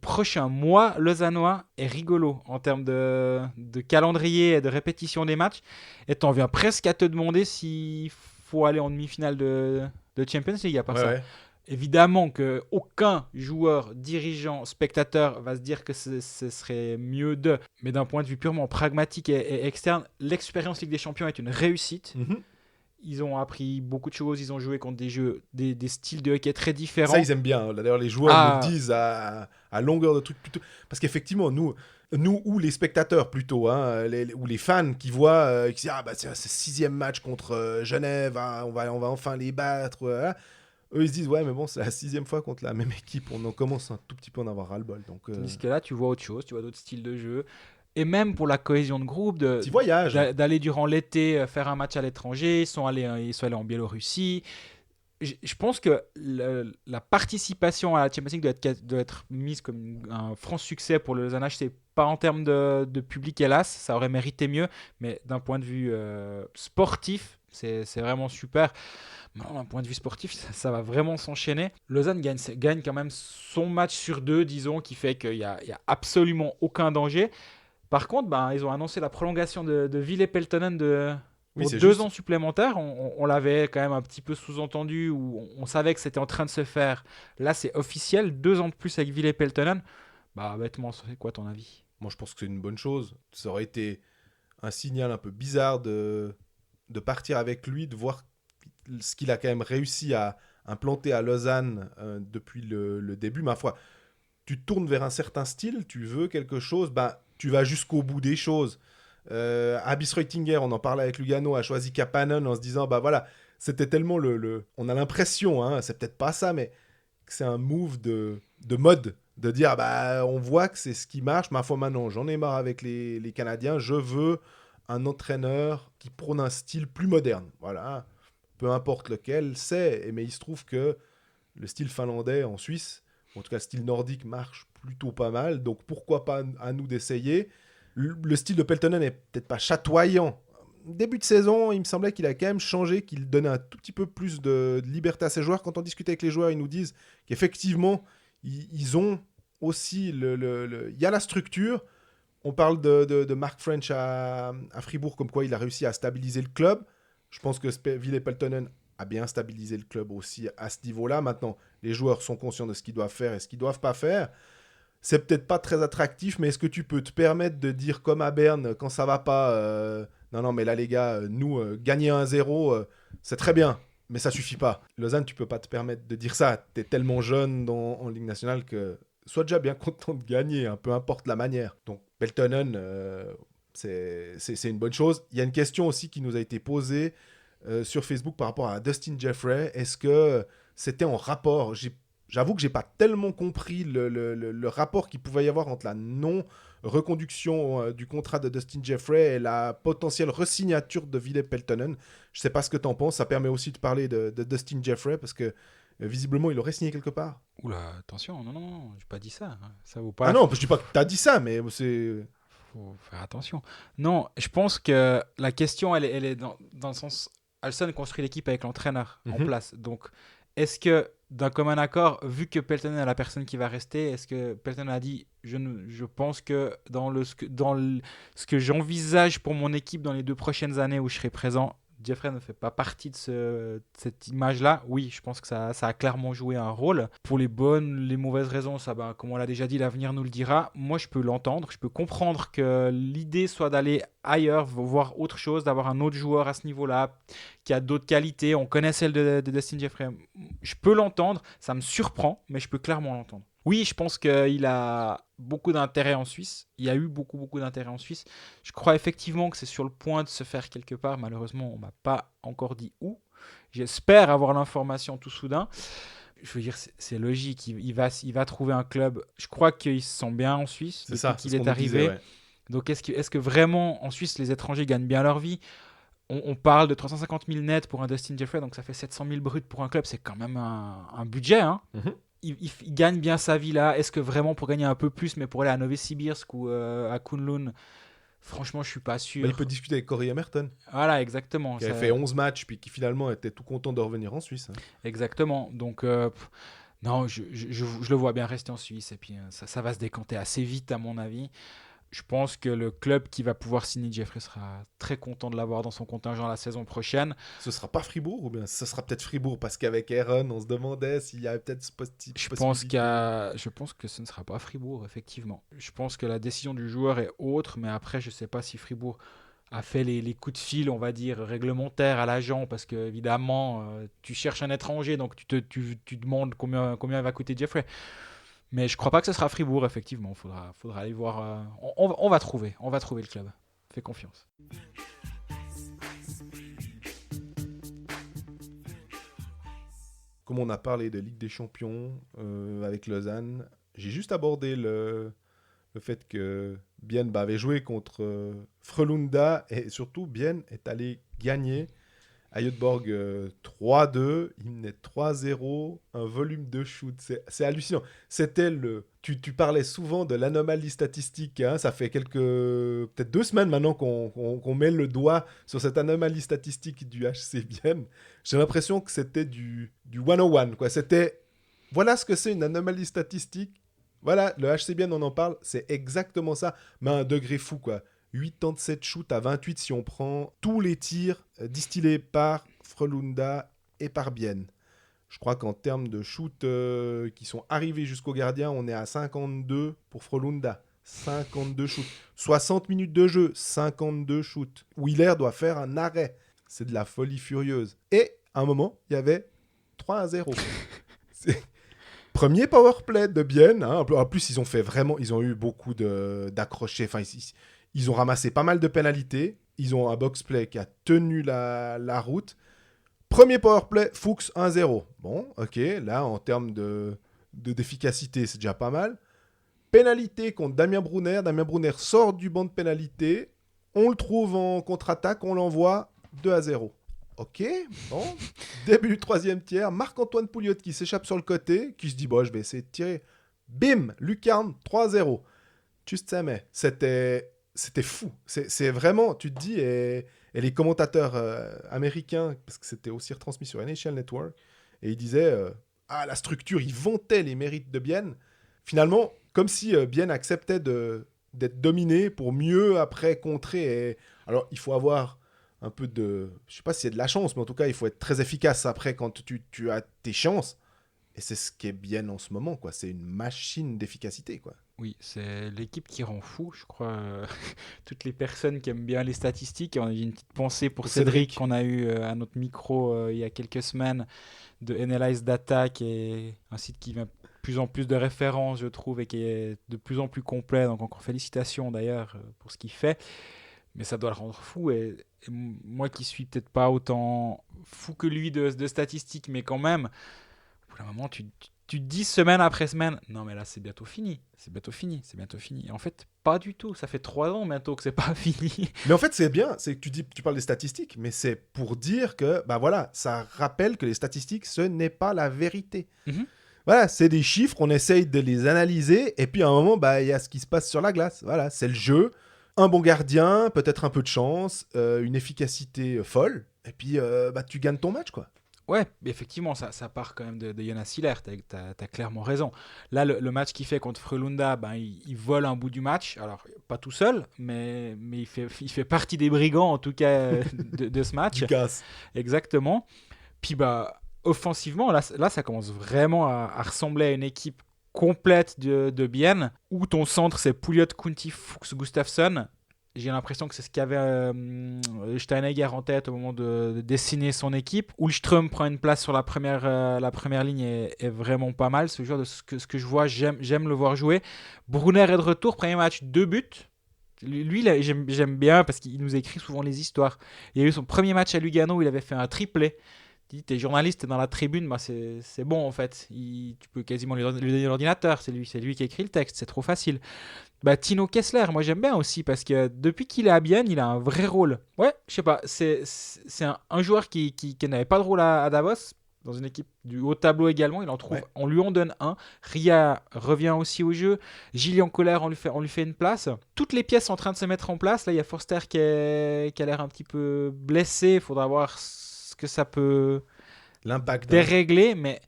Speaker 2: prochain mois lausannois est rigolo en termes de calendrier et de répétition des matchs. Et t'en viens presque à te demander s'il faut aller en demi-finale de Champions League à part ça. Ouais. Évidemment qu'aucun joueur, dirigeant, spectateur va se dire que ce serait mieux d'eux. Mais d'un point de vue purement pragmatique et externe, l'expérience Ligue des Champions est une réussite. Ils ont appris beaucoup de choses, ils ont joué contre des styles de hockey très différents.
Speaker 1: Ça, ils aiment bien. D'ailleurs, les joueurs nous disent à longueur de trucs plutôt. Parce qu'effectivement, nous, Nous, ou les spectateurs plutôt, hein, ou les fans qui voient, qui disent ah bah c'est 6e match contre Genève, hein, on va enfin les battre. Eux ils se disent ouais mais bon c'est la 6e fois contre la même équipe, on en commence un tout petit peu à en avoir ras-le-bol. Donc
Speaker 2: Tandis que là, tu vois autre chose, tu vois d'autres styles de jeu. Et même pour la cohésion de groupe,
Speaker 1: petit voyage.
Speaker 2: d'aller durant l'été faire un match à l'étranger, ils sont allés en Biélorussie. Je pense que la participation à la Champions League doit être mise comme un franc succès pour le Lausanne HC. Pas en termes de public, hélas, ça aurait mérité mieux, mais d'un point de vue sportif, c'est vraiment super. D'un point de vue sportif, ça va vraiment s'enchaîner. Lausanne gagne quand même son match sur 2, disons, qui fait qu'il n'y a absolument aucun danger. Par contre, ils ont annoncé la prolongation de Ville Peltonen pour 2 ans supplémentaires. On l'avait quand même un petit peu sous-entendu, ou on savait que c'était en train de se faire. Là, c'est officiel, 2 ans de plus avec Ville Peltonen. Bêtement, c'est quoi ton avis ?
Speaker 1: Moi, je pense que c'est une bonne chose. Ça aurait été un signal un peu bizarre de partir avec lui, de voir ce qu'il a quand même réussi à implanter à Lausanne depuis le début. Ma foi, tu te tournes vers un certain style, tu veux quelque chose, tu vas jusqu'au bout des choses. Abyss Reutinger, on en parlait avec Lugano, a choisi Kapanen en se disant, voilà, c'était tellement on a l'impression, hein, c'est peut-être pas ça, mais que c'est un move de mode, de dire, on voit que c'est ce qui marche, ma foi maintenant, j'en ai marre avec les Canadiens, je veux un entraîneur qui prône un style plus moderne, voilà, peu importe lequel, mais il se trouve que le style finlandais en Suisse, en tout cas le style nordique marche plutôt pas mal, donc pourquoi pas à nous d'essayer. Le style de Peltonen n'est peut-être pas chatoyant. Début de saison, il me semblait qu'il a quand même changé, qu'il donnait un tout petit peu plus de liberté à ses joueurs. Quand on discute avec les joueurs, ils nous disent qu'effectivement, ils ont aussi il y a la structure. On parle de Mark French à Fribourg, comme quoi il a réussi à stabiliser le club. Je pense que Ville Peltonen a bien stabilisé le club aussi à ce niveau-là. Maintenant, les joueurs sont conscients de ce qu'ils doivent faire et ce qu'ils ne doivent pas faire. C'est peut-être pas très attractif, mais est-ce que tu peux te permettre de dire comme à Berne, quand ça va pas, non, mais là les gars, nous, gagner 1-0, c'est très bien, mais ça suffit pas. Lausanne, tu peux pas te permettre de dire ça. T'es tellement jeune en Ligue nationale que sois déjà bien content de gagner, peu importe la manière. Donc Peltonen, c'est une bonne chose. Il y a une question aussi qui nous a été posée sur Facebook par rapport à Dustin Jeffrey. Est-ce que c'était en rapport ? J'avoue que j'ai pas tellement compris le rapport qu'il pouvait y avoir entre la non-reconduction du contrat de Dustin Jeffrey et la potentielle resignature de Ville Peltonen. Je sais pas ce que t'en penses. Ça permet aussi de parler de Dustin Jeffrey parce que visiblement il aurait signé quelque part.
Speaker 2: Oula, attention, non, j'ai pas dit ça. Ça vaut pas.
Speaker 1: Ah non, je dis pas que t'as dit ça, mais c'est.
Speaker 2: Faut faire attention. Non, je pense que la question, elle est dans le sens. Alson construit l'équipe avec l'entraîneur en place. Donc, est-ce que d'un commun accord, vu que Peltonen est la personne qui va rester, est-ce que Peltonen a dit je pense que ce que j'envisage pour mon équipe dans les 2 prochaines années où je serai présent, Jeffrey ne fait pas partie de cette image-là. Oui, je pense que ça a clairement joué un rôle. Pour les bonnes, les mauvaises raisons, ça, comme on l'a déjà dit, l'avenir nous le dira. Moi, je peux l'entendre. Je peux comprendre que l'idée soit d'aller ailleurs, voir autre chose, d'avoir un autre joueur à ce niveau-là, qui a d'autres qualités. On connaît celle de Dustin Jeffrey. Je peux l'entendre. Ça me surprend, mais je peux clairement l'entendre. Oui, je pense qu'il a beaucoup d'intérêt en Suisse. Il y a eu beaucoup d'intérêt en Suisse. Je crois effectivement que c'est sur le point de se faire quelque part. Malheureusement, on ne m'a pas encore dit où. J'espère avoir l'information tout soudain. Je veux dire, c'est logique. Il va trouver un club. Je crois qu'il se sent bien en Suisse depuis qu'il est arrivé. Disait, ouais. Donc, est-ce que vraiment, en Suisse, les étrangers gagnent bien leur vie ? On parle de 350 000 nets pour un Dustin Jeffrey, donc ça fait 700 000 bruts pour un club. C'est quand même un budget, hein. Il gagne bien sa vie là. Est-ce que vraiment pour gagner un peu plus, mais pour aller à Novosibirsk ou à Kunlun, franchement, je suis pas sûr.
Speaker 1: Il peut discuter avec Corey Emerton.
Speaker 2: Voilà, exactement.
Speaker 1: Qui avait fait 11 matchs, puis qui finalement était tout content de revenir en Suisse.
Speaker 2: Exactement. Donc, non, je le vois bien rester en Suisse. Et puis, ça va se décanter assez vite, à mon avis. Je pense que le club qui va pouvoir signer Jeffrey sera très content de l'avoir dans son contingent la saison prochaine.
Speaker 1: Ce sera pas Fribourg ou bien ce sera peut-être Fribourg parce qu'avec Aaron, on se demandait s'il y avait peut-être ce
Speaker 2: je pense que ce ne sera pas Fribourg, effectivement. Je pense que la décision du joueur est autre, mais après, je ne sais pas si Fribourg a fait les coups de fil, on va dire, réglementaires à l'agent parce que évidemment, tu cherches un étranger, donc tu demandes combien va coûter Jeffrey. Mais je crois pas que ce sera Fribourg, effectivement. Faudra aller voir. On va trouver le club. Fais confiance.
Speaker 1: Comme on a parlé de Ligue des Champions avec Lausanne, j'ai juste abordé le fait que Bienne avait joué contre Frölunda et surtout Bienne est allé gagner à Göteborg 3-2, il menait 3-0, un volume de shoot, c'est hallucinant. C'était tu parlais souvent de l'anomalie statistique, hein, ça fait peut-être 2 semaines maintenant qu'on met le doigt sur cette anomalie statistique du HC Bienne. J'ai l'impression que c'était du 101, quoi. Voilà ce que c'est une anomalie statistique. Voilà, le HC Bienne, on en parle, c'est exactement ça, mais à un degré fou, quoi. 87 shoots à 28 si on prend tous les tirs distillés par Frölunda et par Bienne. Je crois qu'en termes de shoots qui sont arrivés jusqu'au gardien, on est à 52 pour Frölunda. 52 shoots. 60 minutes de jeu, 52 shoots. Wheeler doit faire un arrêt. C'est de la folie furieuse. Et à un moment, il y avait 3-0. Premier powerplay de Bienne. Hein. En plus, ils ont eu beaucoup d'accrochés. Enfin, ils ont ramassé pas mal de pénalités. Ils ont un box-play qui a tenu la route. Premier powerplay, Fuchs 1-0. Bon, ok, là, en termes d'efficacité, c'est déjà pas mal. Pénalité contre Damien Brunner. Damien Brunner sort du banc de pénalité. On le trouve en contre-attaque. On l'envoie 2-0. Ok, bon. Début du troisième tiers. Marc-Antoine Pouliot qui s'échappe sur le côté, qui se dit, bon, je vais essayer de tirer. Bim, lucarne, 3-0. Juste ça, mais c'était fou. C'est vraiment, tu te dis, et les commentateurs américains, parce que c'était aussi retransmis sur NHL Network, et ils disaient, la structure, ils vantaient les mérites de Bienne. Finalement, comme si Bienne acceptait d'être dominé pour mieux après contrer. Alors, il faut avoir un peu je sais pas si c'est de la chance, mais en tout cas, il faut être très efficace après quand tu as tes chances. Et c'est ce qui est Bienne en ce moment, quoi. C'est une machine d'efficacité, quoi.
Speaker 2: Oui, c'est l'équipe qui rend fou, je crois. Toutes les personnes qui aiment bien les statistiques. On a eu une petite pensée pour Cédric qu'on a eu à notre micro il y a quelques semaines de Analyze Data, qui est un site qui met de plus en plus de références, je trouve, et qui est de plus en plus complet. Donc encore félicitations d'ailleurs pour ce qu'il fait. Mais ça doit le rendre fou. Et moi qui suis peut-être pas autant fou que lui de statistiques, mais quand même, pour le moment, tu te dis semaine après semaine, non mais là c'est bientôt fini. Et en fait, pas du tout. Ça fait 3 ans bientôt que c'est pas fini.
Speaker 1: Mais en fait, c'est bien. C'est que tu parles des statistiques, mais c'est pour dire que, voilà, ça rappelle que les statistiques, ce n'est pas la vérité. Mm-hmm. Voilà, c'est des chiffres, on essaye de les analyser, et puis à un moment, il y a ce qui se passe sur la glace. Voilà, c'est le jeu. Un bon gardien, peut-être un peu de chance, une efficacité folle, et puis tu gagnes ton match, quoi.
Speaker 2: Ouais, effectivement, ça part quand même de Jonas Hiller, t'as clairement raison. Là, le match qu'il fait contre Frölunda, il vole un bout du match, alors pas tout seul, mais il fait partie des brigands, en tout cas, de ce match.
Speaker 1: Du casse.
Speaker 2: Exactement. Puis offensivement, là, ça commence vraiment à ressembler à une équipe complète de Bienne, où ton centre c'est Pouliot, Kunti, Fuchs, Gustafsson. J'ai l'impression que c'est ce qu'avait Steinegger en tête au moment de dessiner son équipe. Ullström prend une place sur la première ligne et est vraiment pas mal. Ce joueur, de ce que je vois, j'aime le voir jouer. Brunner est de retour, premier match, 2 buts. Lui, là, j'aime bien parce qu'il nous écrit souvent les histoires. Il a eu son premier match à Lugano où il avait fait un triplé. T'es journaliste, t'es dans la tribune, c'est bon en fait. Tu peux quasiment lui donner l'ordinateur. C'est lui qui a écrit le texte, c'est trop facile. Tino Kessler, moi j'aime bien aussi parce que depuis qu'il est à Bienne, il a un vrai rôle. Ouais, je sais pas, c'est un joueur qui n'avait pas de rôle à Davos, dans une équipe du haut tableau également, il en trouve, ouais. On lui en donne un. Ria revient aussi au jeu. Gillian Kohler, on lui fait une place. Toutes les pièces sont en train de se mettre en place. Là, il y a Forster qui a l'air un petit peu blessé. Il faudra voir ce que ça peut dérégler, mais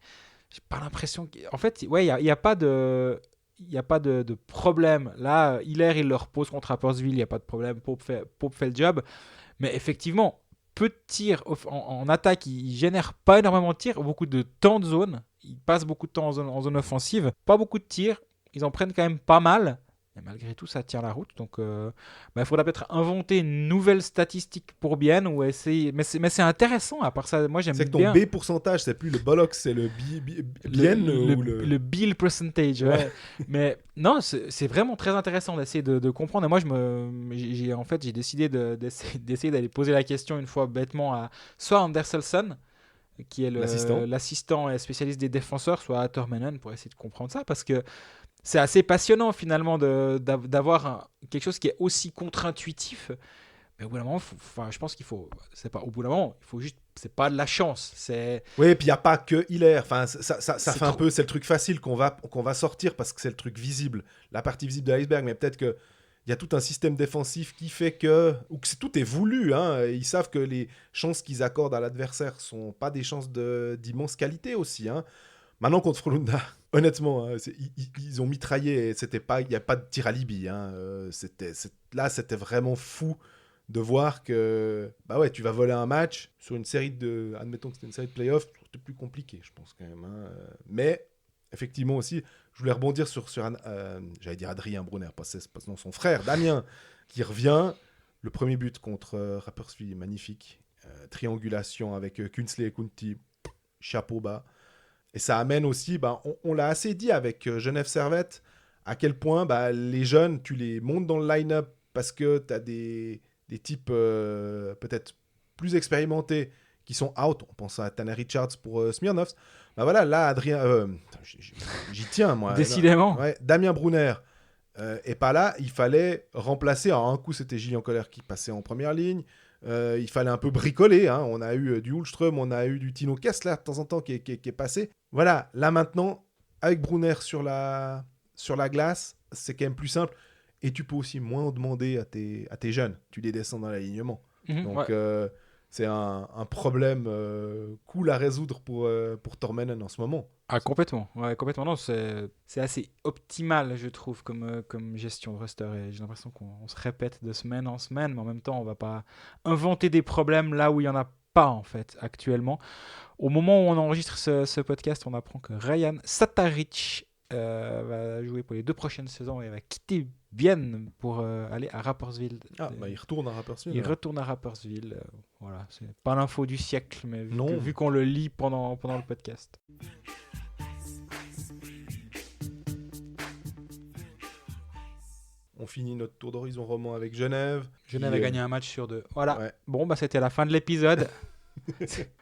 Speaker 2: j'ai pas l'impression en fait, ouais, il y a pas de problème. Là, Hiller, il le repose contre Rapperswil, il n'y a pas de problème. Pope fait le job. Mais effectivement, peu de tirs en attaque, il génère pas énormément de tirs, beaucoup de temps de zone. Il passe beaucoup de temps en zone offensive. Pas beaucoup de tirs. Ils en prennent quand même pas mal. Et malgré tout, ça tient la route. Donc, il faudra peut-être inventer une nouvelle statistique pour Bien ou essayer. Mais c'est intéressant. À part ça, moi j'aime
Speaker 1: C'est que ton
Speaker 2: bien
Speaker 1: B pourcentage, c'est plus le Bollock, c'est le Bien ou le...
Speaker 2: le Bill percentage. Ouais. Mais non, c'est vraiment très intéressant d'essayer de comprendre. Et moi, j'ai décidé d'essayer d'aller poser la question une fois bêtement à soit Anderselson, qui est l'assistant et spécialiste des défenseurs, soit à Tormenon, pour essayer de comprendre ça, parce que c'est assez passionnant finalement d'avoir quelque chose qui est aussi contre-intuitif. Mais au bout d'un moment, je pense qu'il faut, c'est pas au bout d'un moment, il faut juste, c'est pas de la chance, c'est.
Speaker 1: Oui, et puis il y a pas que Hilaire. Enfin, ça fait un peu, c'est le truc facile qu'on va sortir parce que c'est le truc visible, la partie visible de l'iceberg. Mais peut-être que il y a tout un système défensif qui fait que, ou que tout est voulu. Hein. Ils savent que les chances qu'ils accordent à l'adversaire sont pas des chances d'immense qualité aussi. Hein. Maintenant contre Frölunda, honnêtement, hein, ils ont mitraillé. Il n'y a pas de tir à Libye. Hein. C'était vraiment fou de voir que tu vas voler un match sur une série admettons que c'était une série de playoffs, c'était plus compliqué, je pense quand même. Hein. Mais effectivement aussi, je voulais rebondir sur j'allais dire Adrien Brunner, pas son frère Damien, qui revient. Le premier but contre Rapperswil est magnifique. Triangulation avec Künzle et Kunti, chapeau bas. Et ça amène aussi, on l'a assez dit avec Genève Servette, à quel point les jeunes, tu les montes dans le line-up parce que tu as des types peut-être plus expérimentés qui sont out. On pense à Tanner Richards pour Smirnov. Là, Adrien... j'y tiens, moi.
Speaker 2: Décidément.
Speaker 1: Ouais, Damien Brunner est pas là. Il fallait remplacer. Alors, un coup, c'était Gillian Coller qui passait en première ligne. Il fallait un peu bricoler. Hein. On a eu du Hultström, on a eu du Tino Kessler de temps en temps qui est passé. Voilà, là maintenant, avec Brunner sur la glace, c'est quand même plus simple. Et tu peux aussi moins en demander à tes jeunes. Tu les descends dans l'alignement. Donc, c'est un problème cool à résoudre pour Tormenon en ce moment.
Speaker 2: Ah, complètement. Ouais, complètement. Non, c'est assez optimal, je trouve, comme gestion de roster. Et j'ai l'impression qu'on se répète de semaine en semaine, mais en même temps, on va pas inventer des problèmes là où il y en a pas, en fait, actuellement. Au moment où on enregistre ce podcast, on apprend que Ryan Sataric va jouer pour les 2 prochaines saisons et va quitter Vienne pour aller à Rapperswil.
Speaker 1: Il retourne à Rapperswil.
Speaker 2: Il retourne à Rapperswil. Voilà, c'est pas l'info du siècle, mais vu qu'on le lit pendant le podcast.
Speaker 1: On finit notre tour d'horizon roman avec Genève.
Speaker 2: Genève a gagné un match sur 2. Voilà. Ouais. Bon, c'était la fin de l'épisode.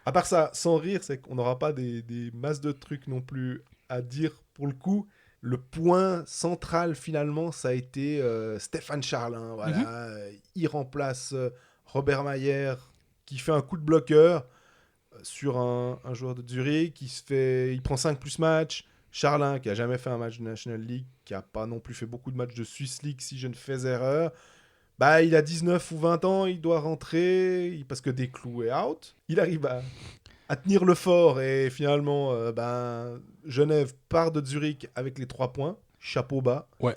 Speaker 1: À part ça, sans rire, c'est qu'on n'aura pas des masses de trucs non plus à dire pour le coup. Le point central, finalement, ça a été Stéphane Charlin. Voilà. Il remplace Robert Mayer, qui fait un coup de bloqueur sur un joueur de Zurich. Il prend 5+ matchs. Charlin, qui n'a jamais fait un match de National League, qui n'a pas non plus fait beaucoup de matchs de Swiss League, si je ne fais erreur. Il a 19 ou 20 ans, il doit rentrer, parce que Desclous est out. Il arrive à tenir le fort, et finalement, Genève part de Zurich avec les 3 points, chapeau bas.
Speaker 2: Ouais.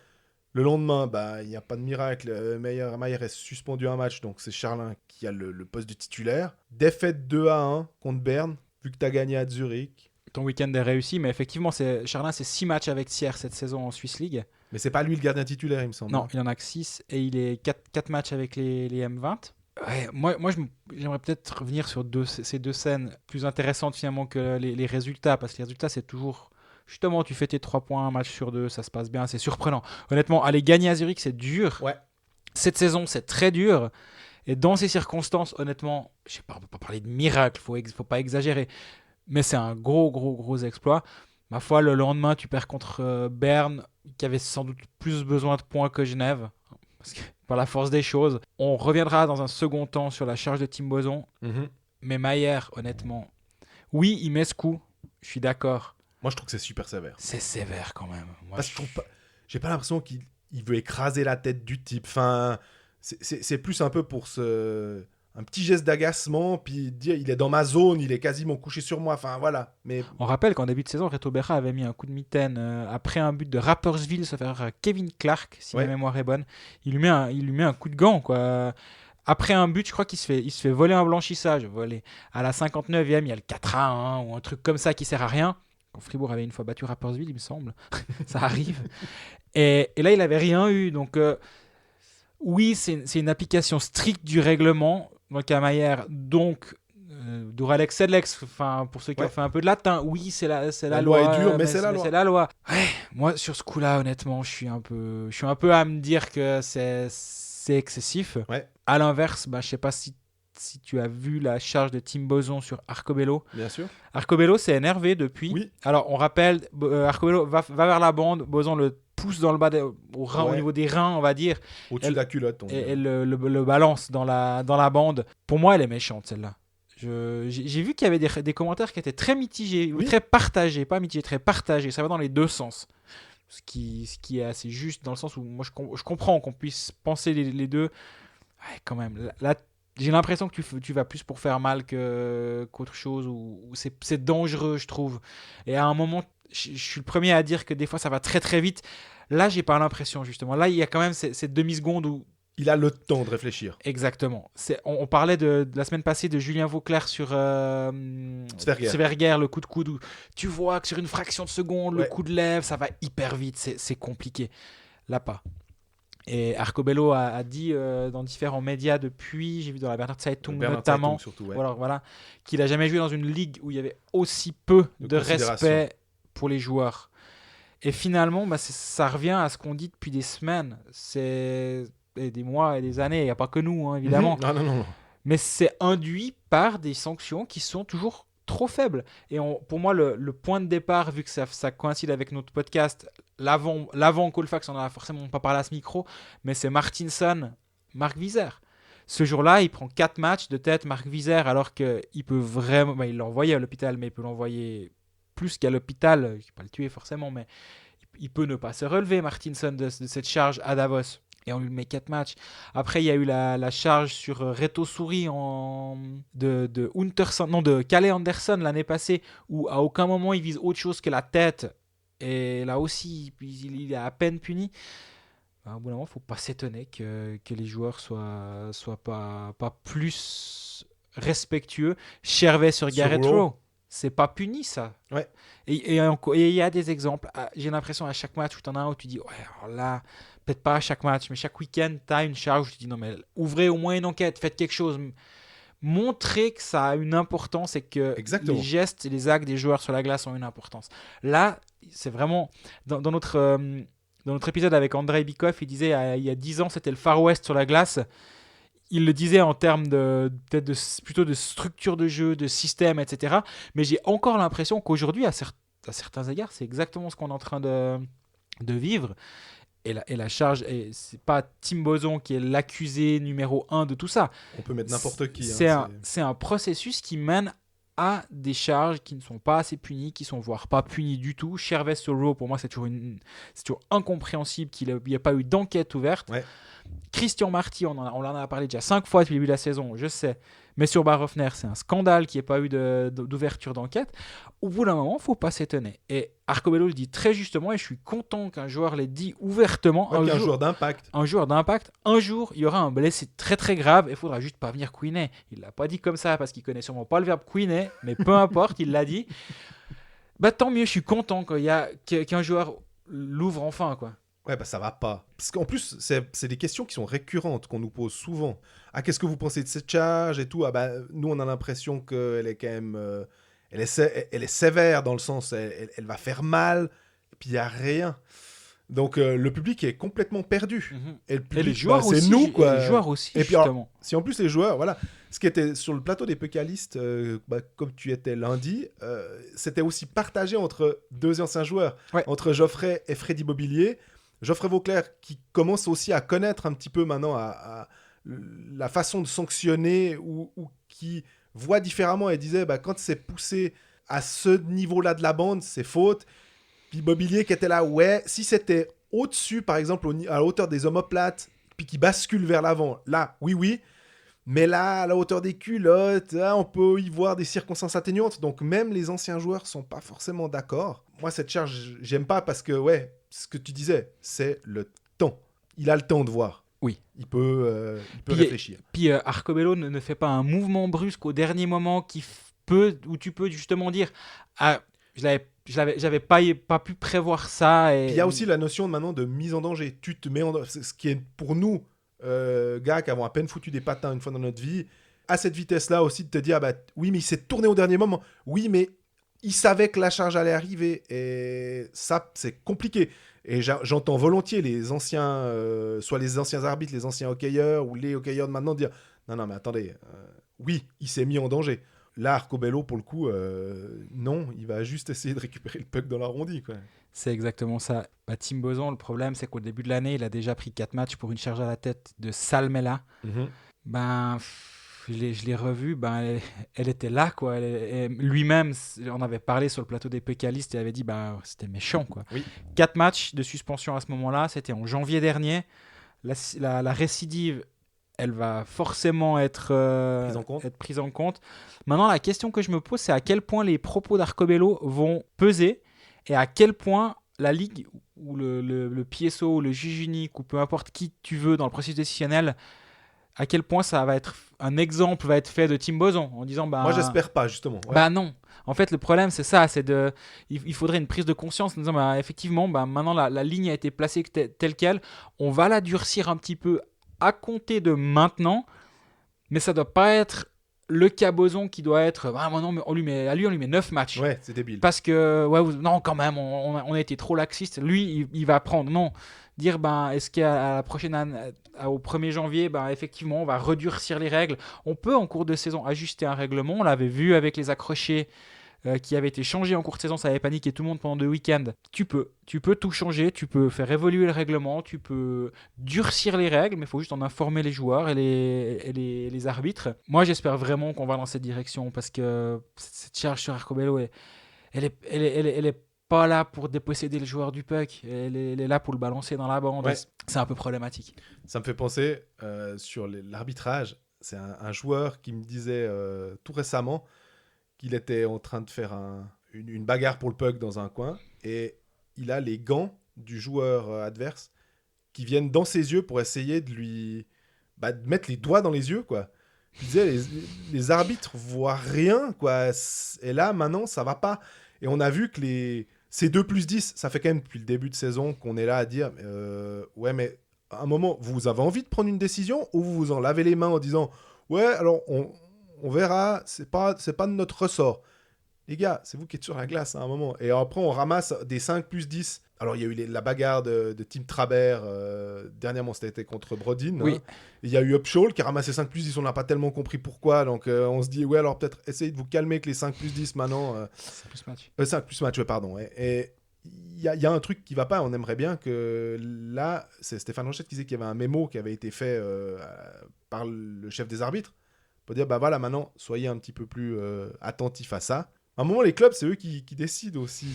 Speaker 1: Le lendemain, il n'y a pas de miracle, Mayer est suspendu un match, donc c'est Charlin qui a le poste de titulaire. Défaite 2-1 contre Berne, vu que tu as gagné à Zurich.
Speaker 2: Ton week-end est réussi, mais effectivement, Charlin, c'est 6 matchs avec Sierre cette saison en Swiss League.
Speaker 1: Mais c'est pas lui le gardien titulaire, il me semble.
Speaker 2: Non, il en a que 6 et il est 4 matchs avec les M20. Ouais, moi j'aimerais peut-être revenir sur ces 2 scènes plus intéressantes finalement que les résultats, parce que les résultats, c'est toujours... Justement, tu fais tes 3 points, un match sur 2, ça se passe bien, c'est surprenant. Honnêtement, aller gagner à Zurich, c'est dur.
Speaker 1: Ouais.
Speaker 2: Cette saison, c'est très dur. Et dans ces circonstances, honnêtement, je sais pas, on peut pas parler de miracle, faut pas exagérer. Mais c'est un gros exploit. Ma foi, le lendemain, tu perds contre Berne, qui avait sans doute plus besoin de points que Genève. Parce que, par la force des choses. On reviendra dans un second temps sur la charge de Tim Boson. Mais Mayer, honnêtement, oui, il met ce coup. Je suis d'accord.
Speaker 1: Moi, je trouve que c'est super sévère.
Speaker 2: C'est sévère quand même.
Speaker 1: Parce que j'ai pas l'impression qu'il veut écraser la tête du type. Enfin, c'est plus un peu pour un petit geste d'agacement, puis dire il est dans ma zone, il est quasiment couché sur moi, enfin voilà. Mais...
Speaker 2: On rappelle qu'en début de saison, Reto Berra avait mis un coup de mitaine après un but de Rapperswil, ça fait Kevin Clark, si ma mémoire est bonne. Il lui met un coup de gant, quoi. Après un but, je crois qu'il se fait voler un blanchissage. À la 59e, il y a le 4-1 ou un truc comme ça qui sert à rien. quand Fribourg avait une fois battu Rapperswil, il me semble. Ça arrive. Et là, il n'avait rien eu. Donc, oui, c'est une application stricte du règlement dans le cas Maillère. Donc, Duralex Sedlex, pour ceux qui ont fait un peu de latin, oui, c'est la loi.
Speaker 1: La loi est dure, mais c'est la loi.
Speaker 2: C'est la loi. Ouais, moi, sur ce coup-là, honnêtement, je suis un peu à me dire que c'est excessif.
Speaker 1: Ouais.
Speaker 2: À l'inverse, je ne sais pas si tu as vu la charge de Tim Boson sur Arcobello.
Speaker 1: Bien sûr.
Speaker 2: Arcobello s'est énervé depuis.
Speaker 1: Oui.
Speaker 2: Alors, on rappelle, Arcobello va vers la bande, Boson le pousse dans le bas au niveau des reins, on va dire.
Speaker 1: Au-dessus de la culotte.
Speaker 2: Et le balance dans la bande. Pour moi, elle est méchante, celle-là. J'ai vu qu'il y avait des commentaires qui étaient très mitigés, ou très partagés, pas mitigés, très partagés. Ça va dans les deux sens. Ce qui est assez juste dans le sens où moi je comprends qu'on puisse penser les deux. Ouais, quand même. Là, j'ai l'impression que tu vas plus pour faire mal qu'autre chose, ou c'est dangereux, je trouve. Et à un moment, je suis le premier à dire que des fois ça va très très vite. Là, j'ai pas l'impression, justement. Là, il y a quand même cette demi-seconde où
Speaker 1: il a le temps de réfléchir.
Speaker 2: Exactement. On parlait de la semaine passée de Julien Vauclair sur Sverger, le coup de coude, où tu vois que sur une fraction de seconde, le coup de lèvre, ça va hyper vite, c'est compliqué. Là, pas. Et Arcobello a dit dans différents médias depuis, j'ai vu dans la Bernhard Zeitung notamment,
Speaker 1: surtout, ouais.
Speaker 2: voilà, qu'il n'a jamais joué dans une ligue où il y avait aussi peu de respect pour les joueurs. Et finalement, ça revient à ce qu'on dit depuis des semaines. C'est des mois et des années, il n'y a pas que nous, hein, évidemment.
Speaker 1: Non.
Speaker 2: Mais c'est induit par des sanctions qui sont toujours trop faibles. Et pour moi, le point de départ, vu que ça coïncide avec notre podcast, l'avant Colfax, on n'en a forcément pas parlé à ce micro, mais c'est Martinson, Marc Wieser. Ce jour-là, il prend 4 matchs de tête, Marc Wieser, alors qu'il peut vraiment... il l'a envoyé à l'hôpital, mais il peut l'envoyer plus qu'à l'hôpital. Je ne vais pas le tuer forcément, mais il peut ne pas se relever, Martinson, de cette charge à Davos. Et on lui met 4 matchs. Après, il y a eu la charge sur Reto Souris de Kalle Anderson l'année passée, où à aucun moment il vise autre chose que la tête. Et là aussi, il est à peine puni. Au bout d'un moment, il ne faut pas s'étonner que les joueurs soient pas plus respectueux. Chervet sur Garrett Rowe. C'est pas puni, ça.
Speaker 1: Ouais.
Speaker 2: Et il y a des exemples. J'ai l'impression à chaque match où tu en as un où tu dis, ouais, alors là, peut-être pas à chaque match, mais chaque week-end, tu as une charge où tu dis, non, mais ouvrez au moins une enquête, faites quelque chose. Montrez que ça a une importance et que les gestes et les actes des joueurs sur la glace ont une importance. Là, c'est vraiment... Dans notre épisode avec Andrei Bikov, il disait, il y a 10 ans, c'était le Far West sur la glace. Il le disait en termes plutôt de structure de jeu, de système, etc. Mais j'ai encore l'impression qu'aujourd'hui, à certains égards, c'est exactement ce qu'on est en train de vivre. Et la charge, c'est pas Tim Boson qui est l'accusé numéro 1 de tout ça.
Speaker 1: On peut mettre n'importe qui.
Speaker 2: C'est un processus qui mène à des charges qui ne sont pas assez punies, qui sont voire pas punies du tout. Chervet sur Rowe, pour moi, c'est toujours incompréhensible qu'il n'y ait pas eu d'enquête ouverte. Ouais. Christian Marty, on en a parlé déjà 5 fois depuis le début de la saison, je sais. Mais sur Barofner, c'est un scandale qu'il n'y ait pas eu d'ouverture d'enquête. Au bout d'un moment, il ne faut pas s'étonner. Et Arcobello le dit très justement, et je suis content qu'un joueur l'ait dit ouvertement.
Speaker 1: Un joueur d'impact.
Speaker 2: Un joueur d'impact. Un jour, il y aura un blessé très très grave et il ne faudra juste pas venir couiner. Il ne l'a pas dit comme ça parce qu'il ne connaît sûrement pas le verbe couiner, mais peu importe, il l'a dit. Tant mieux, je suis content qu'un joueur l'ouvre enfin, quoi.
Speaker 1: Ouais, ça va pas. Parce qu'en plus, c'est des questions qui sont récurrentes, qu'on nous pose souvent. Qu'est-ce que vous pensez de cette charge et tout ? Nous, on a l'impression qu'elle est quand même... elle est sévère dans le sens, elle va faire mal, et puis il n'y a rien. Donc, le public est complètement perdu.
Speaker 2: Mm-hmm.
Speaker 1: Et le public,
Speaker 2: les joueurs aussi,
Speaker 1: c'est nous, quoi.
Speaker 2: Et les joueurs aussi,
Speaker 1: et puis,
Speaker 2: justement.
Speaker 1: Alors, si en plus les joueurs, voilà, ce qui était sur le plateau des Pécalistes, comme tu étais lundi, c'était aussi partagé entre 2 anciens joueurs, entre Geoffrey et Freddy Mobilier. Geoffrey Vauclair qui commence aussi à connaître un petit peu maintenant à la façon de sanctionner ou qui voit différemment et disait quand c'est poussé à ce niveau-là de la bande, c'est faute. Puis Mobilier qui était là, si c'était au-dessus, par exemple, à la hauteur des omoplates, puis qui bascule vers l'avant, là, oui. Mais là, à la hauteur des culottes, on peut y voir des circonstances atténuantes. Donc même les anciens joueurs sont pas forcément d'accord. Moi, cette charge, j'aime pas parce que, ce que tu disais, c'est le temps. Il a le temps de voir.
Speaker 2: Oui.
Speaker 1: Il peut réfléchir.
Speaker 2: Puis Arcobello ne fait pas un mouvement brusque au dernier moment où tu peux justement dire... J'avais pas pu prévoir ça.
Speaker 1: Il y a aussi la notion maintenant de mise en danger. Tu te mets en danger. Ce qui est pour nous, gars qui avons à peine foutu des patins une fois dans notre vie, à cette vitesse-là aussi, de te dire, oui, mais il s'est tourné au dernier moment. Oui, mais il savait que la charge allait arriver. Et ça, c'est compliqué. Et j'entends volontiers les anciens, soit les anciens arbitres, les anciens hockeyeurs, ou les hockeyeurs de maintenant dire, non, mais attendez, oui, il s'est mis en danger. Là, Arcobello, pour le coup, non, il va juste essayer de récupérer le puck dans l'arrondi, quoi.
Speaker 2: C'est exactement ça. Tim Boson, le problème, c'est qu'au début de l'année, il a déjà pris 4 matchs pour une charge à la tête de Salmela. Je l'ai revue, elle était là, quoi. Lui-même, on avait parlé sur le plateau des pécalistes et avait dit, c'était méchant, quoi.
Speaker 1: Oui.
Speaker 2: 4 matchs de suspension à ce moment-là, c'était en janvier dernier. La récidive, elle va forcément être prise en compte. Maintenant, la question que je me pose, c'est à quel point les propos d'Arcobello vont peser et à quel point la Ligue ou le PSO ou le juge unique ou peu importe qui tu veux dans le processus décisionnel, à quel point ça va être un exemple va être fait de Tim Boson en disant
Speaker 1: moi j'espère pas justement. Ouais.
Speaker 2: Non. En fait le problème c'est ça, il faudrait une prise de conscience en disant effectivement maintenant la ligne a été placée telle quelle, on va la durcir un petit peu à compter de maintenant, mais ça doit pas être le cas Boson qui doit être non, mais on lui met 9 matchs.
Speaker 1: Ouais, c'est débile.
Speaker 2: Parce que non quand même on a été trop laxiste. Lui il va prendre dire est-ce qu'à la prochaine année, au 1er janvier effectivement on va redurcir les règles. On peut en cours de saison ajuster un règlement, on l'avait vu avec les accrochés qui avaient été changés en cours de saison, ça avait paniqué tout le monde pendant 2 week-ends. Tu peux tout changer, tu peux faire évoluer le règlement, tu peux durcir les règles, mais il faut juste en informer les joueurs et les arbitres. Moi j'espère vraiment qu'on va dans cette direction parce que cette charge sur Arcobello elle est pas là pour déposséder le joueur du puck, elle est là pour le balancer dans la bande. Ouais. C'est un peu problématique.
Speaker 1: Ça me fait penser sur l'arbitrage, c'est un joueur qui me disait tout récemment qu'il était en train de faire une bagarre pour le puck dans un coin et il a les gants du joueur adverse qui viennent dans ses yeux pour essayer de lui de mettre les doigts dans les yeux, quoi. Il disait les arbitres voient rien, quoi. Et là maintenant ça va pas. Et on a vu que ces 2+10, ça fait quand même depuis le début de saison qu'on est là à dire ouais, mais à un moment, vous avez envie de prendre une décision ou vous vous en lavez les mains en disant ouais, alors on verra, c'est pas de notre ressort. Les gars, c'est vous qui êtes sur la glace à un moment. Et après, on ramasse des 5+10. Alors, il y a eu la bagarre de Tim Trabert. Dernièrement, c'était contre Brodin.
Speaker 2: Oui.
Speaker 1: Hein. Il y a eu Upshaw qui a ramassé 5+10. On n'a pas tellement compris pourquoi. Donc, on se dit, ouais, alors peut-être essayez de vous calmer avec les 5+10 maintenant. 5+ match, ouais, pardon. Et il y a un truc qui va pas. On aimerait bien que là, c'est Stéphane Rochette qui disait qu'il y avait un mémo qui avait été fait par le chef des arbitres. Pour dire, voilà, maintenant, soyez un petit peu plus attentifs à ça. À un moment, les clubs, c'est eux qui décident aussi.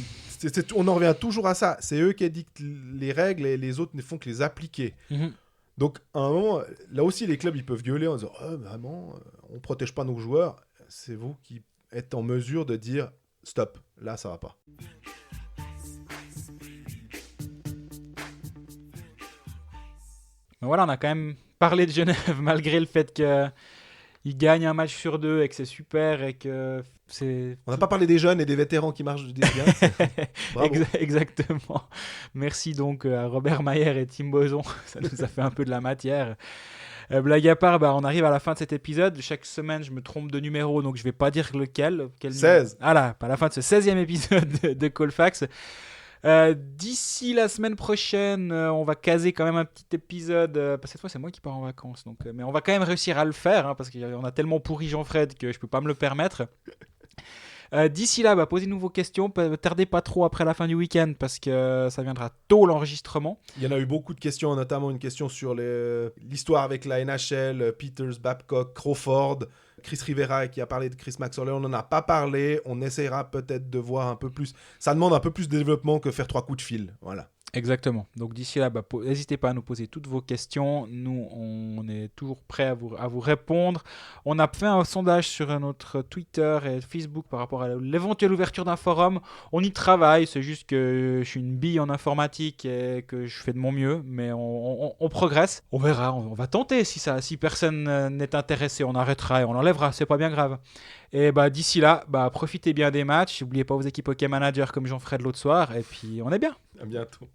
Speaker 1: On en revient toujours à ça. C'est eux qui dictent les règles et les autres ne font que les appliquer. Mm-hmm. Donc, à un moment, là aussi, les clubs, ils peuvent gueuler en disant vraiment, on ne protège pas nos joueurs. C'est vous qui êtes en mesure de dire stop, là, ça va pas.
Speaker 2: Voilà, on a quand même parlé de Genève malgré le fait qu'ils gagnent un match sur 2 et que c'est super et que c'est...
Speaker 1: On n'a pas parlé des jeunes et des vétérans qui marchent bien. Bravo.
Speaker 2: Exactement. Merci donc à Robert Mayer et Tim Boson. Ça nous a fait un peu de la matière. Blague à part, on arrive à la fin de cet épisode. Chaque semaine, je me trompe de numéro, donc je ne vais pas dire lequel
Speaker 1: 16.
Speaker 2: Voilà, à la fin de ce 16e épisode de Colfax. D'ici la semaine prochaine, on va caser quand même un petit épisode. Parce que cette fois, c'est moi qui pars en vacances. Donc, mais on va quand même réussir à le faire parce qu'on a tellement pourri Jean-Fred que je ne peux pas me le permettre. D'ici là, posez-nous vos questions. Tardez pas trop après la fin du week-end parce que ça viendra tôt l'enregistrement.
Speaker 1: Il y en a eu beaucoup de questions, notamment une question sur l'histoire avec la NHL, Peters, Babcock, Crawford, Chris Rivera qui a parlé de Chris Maxwell. On n'en a pas parlé. On essaiera peut-être de voir un peu plus. Ça demande un peu plus de développement que faire 3 coups de fil. Voilà.
Speaker 2: Exactement. Donc d'ici là, n'hésitez pas à nous poser toutes vos questions. Nous, on est toujours prêts à vous répondre. On a fait un sondage sur notre Twitter et Facebook par rapport à l'éventuelle ouverture d'un forum. On y travaille, c'est juste que je suis une bille en informatique et que je fais de mon mieux, mais on progresse. On verra, on va tenter. Si personne n'est intéressé, on arrêtera et on l'enlèvera, c'est pas bien grave. Et d'ici là, profitez bien des matchs. N'oubliez pas vos équipes Hockey Manager comme Jean-Fred l'autre soir. Et puis, on est bien.
Speaker 1: À bientôt.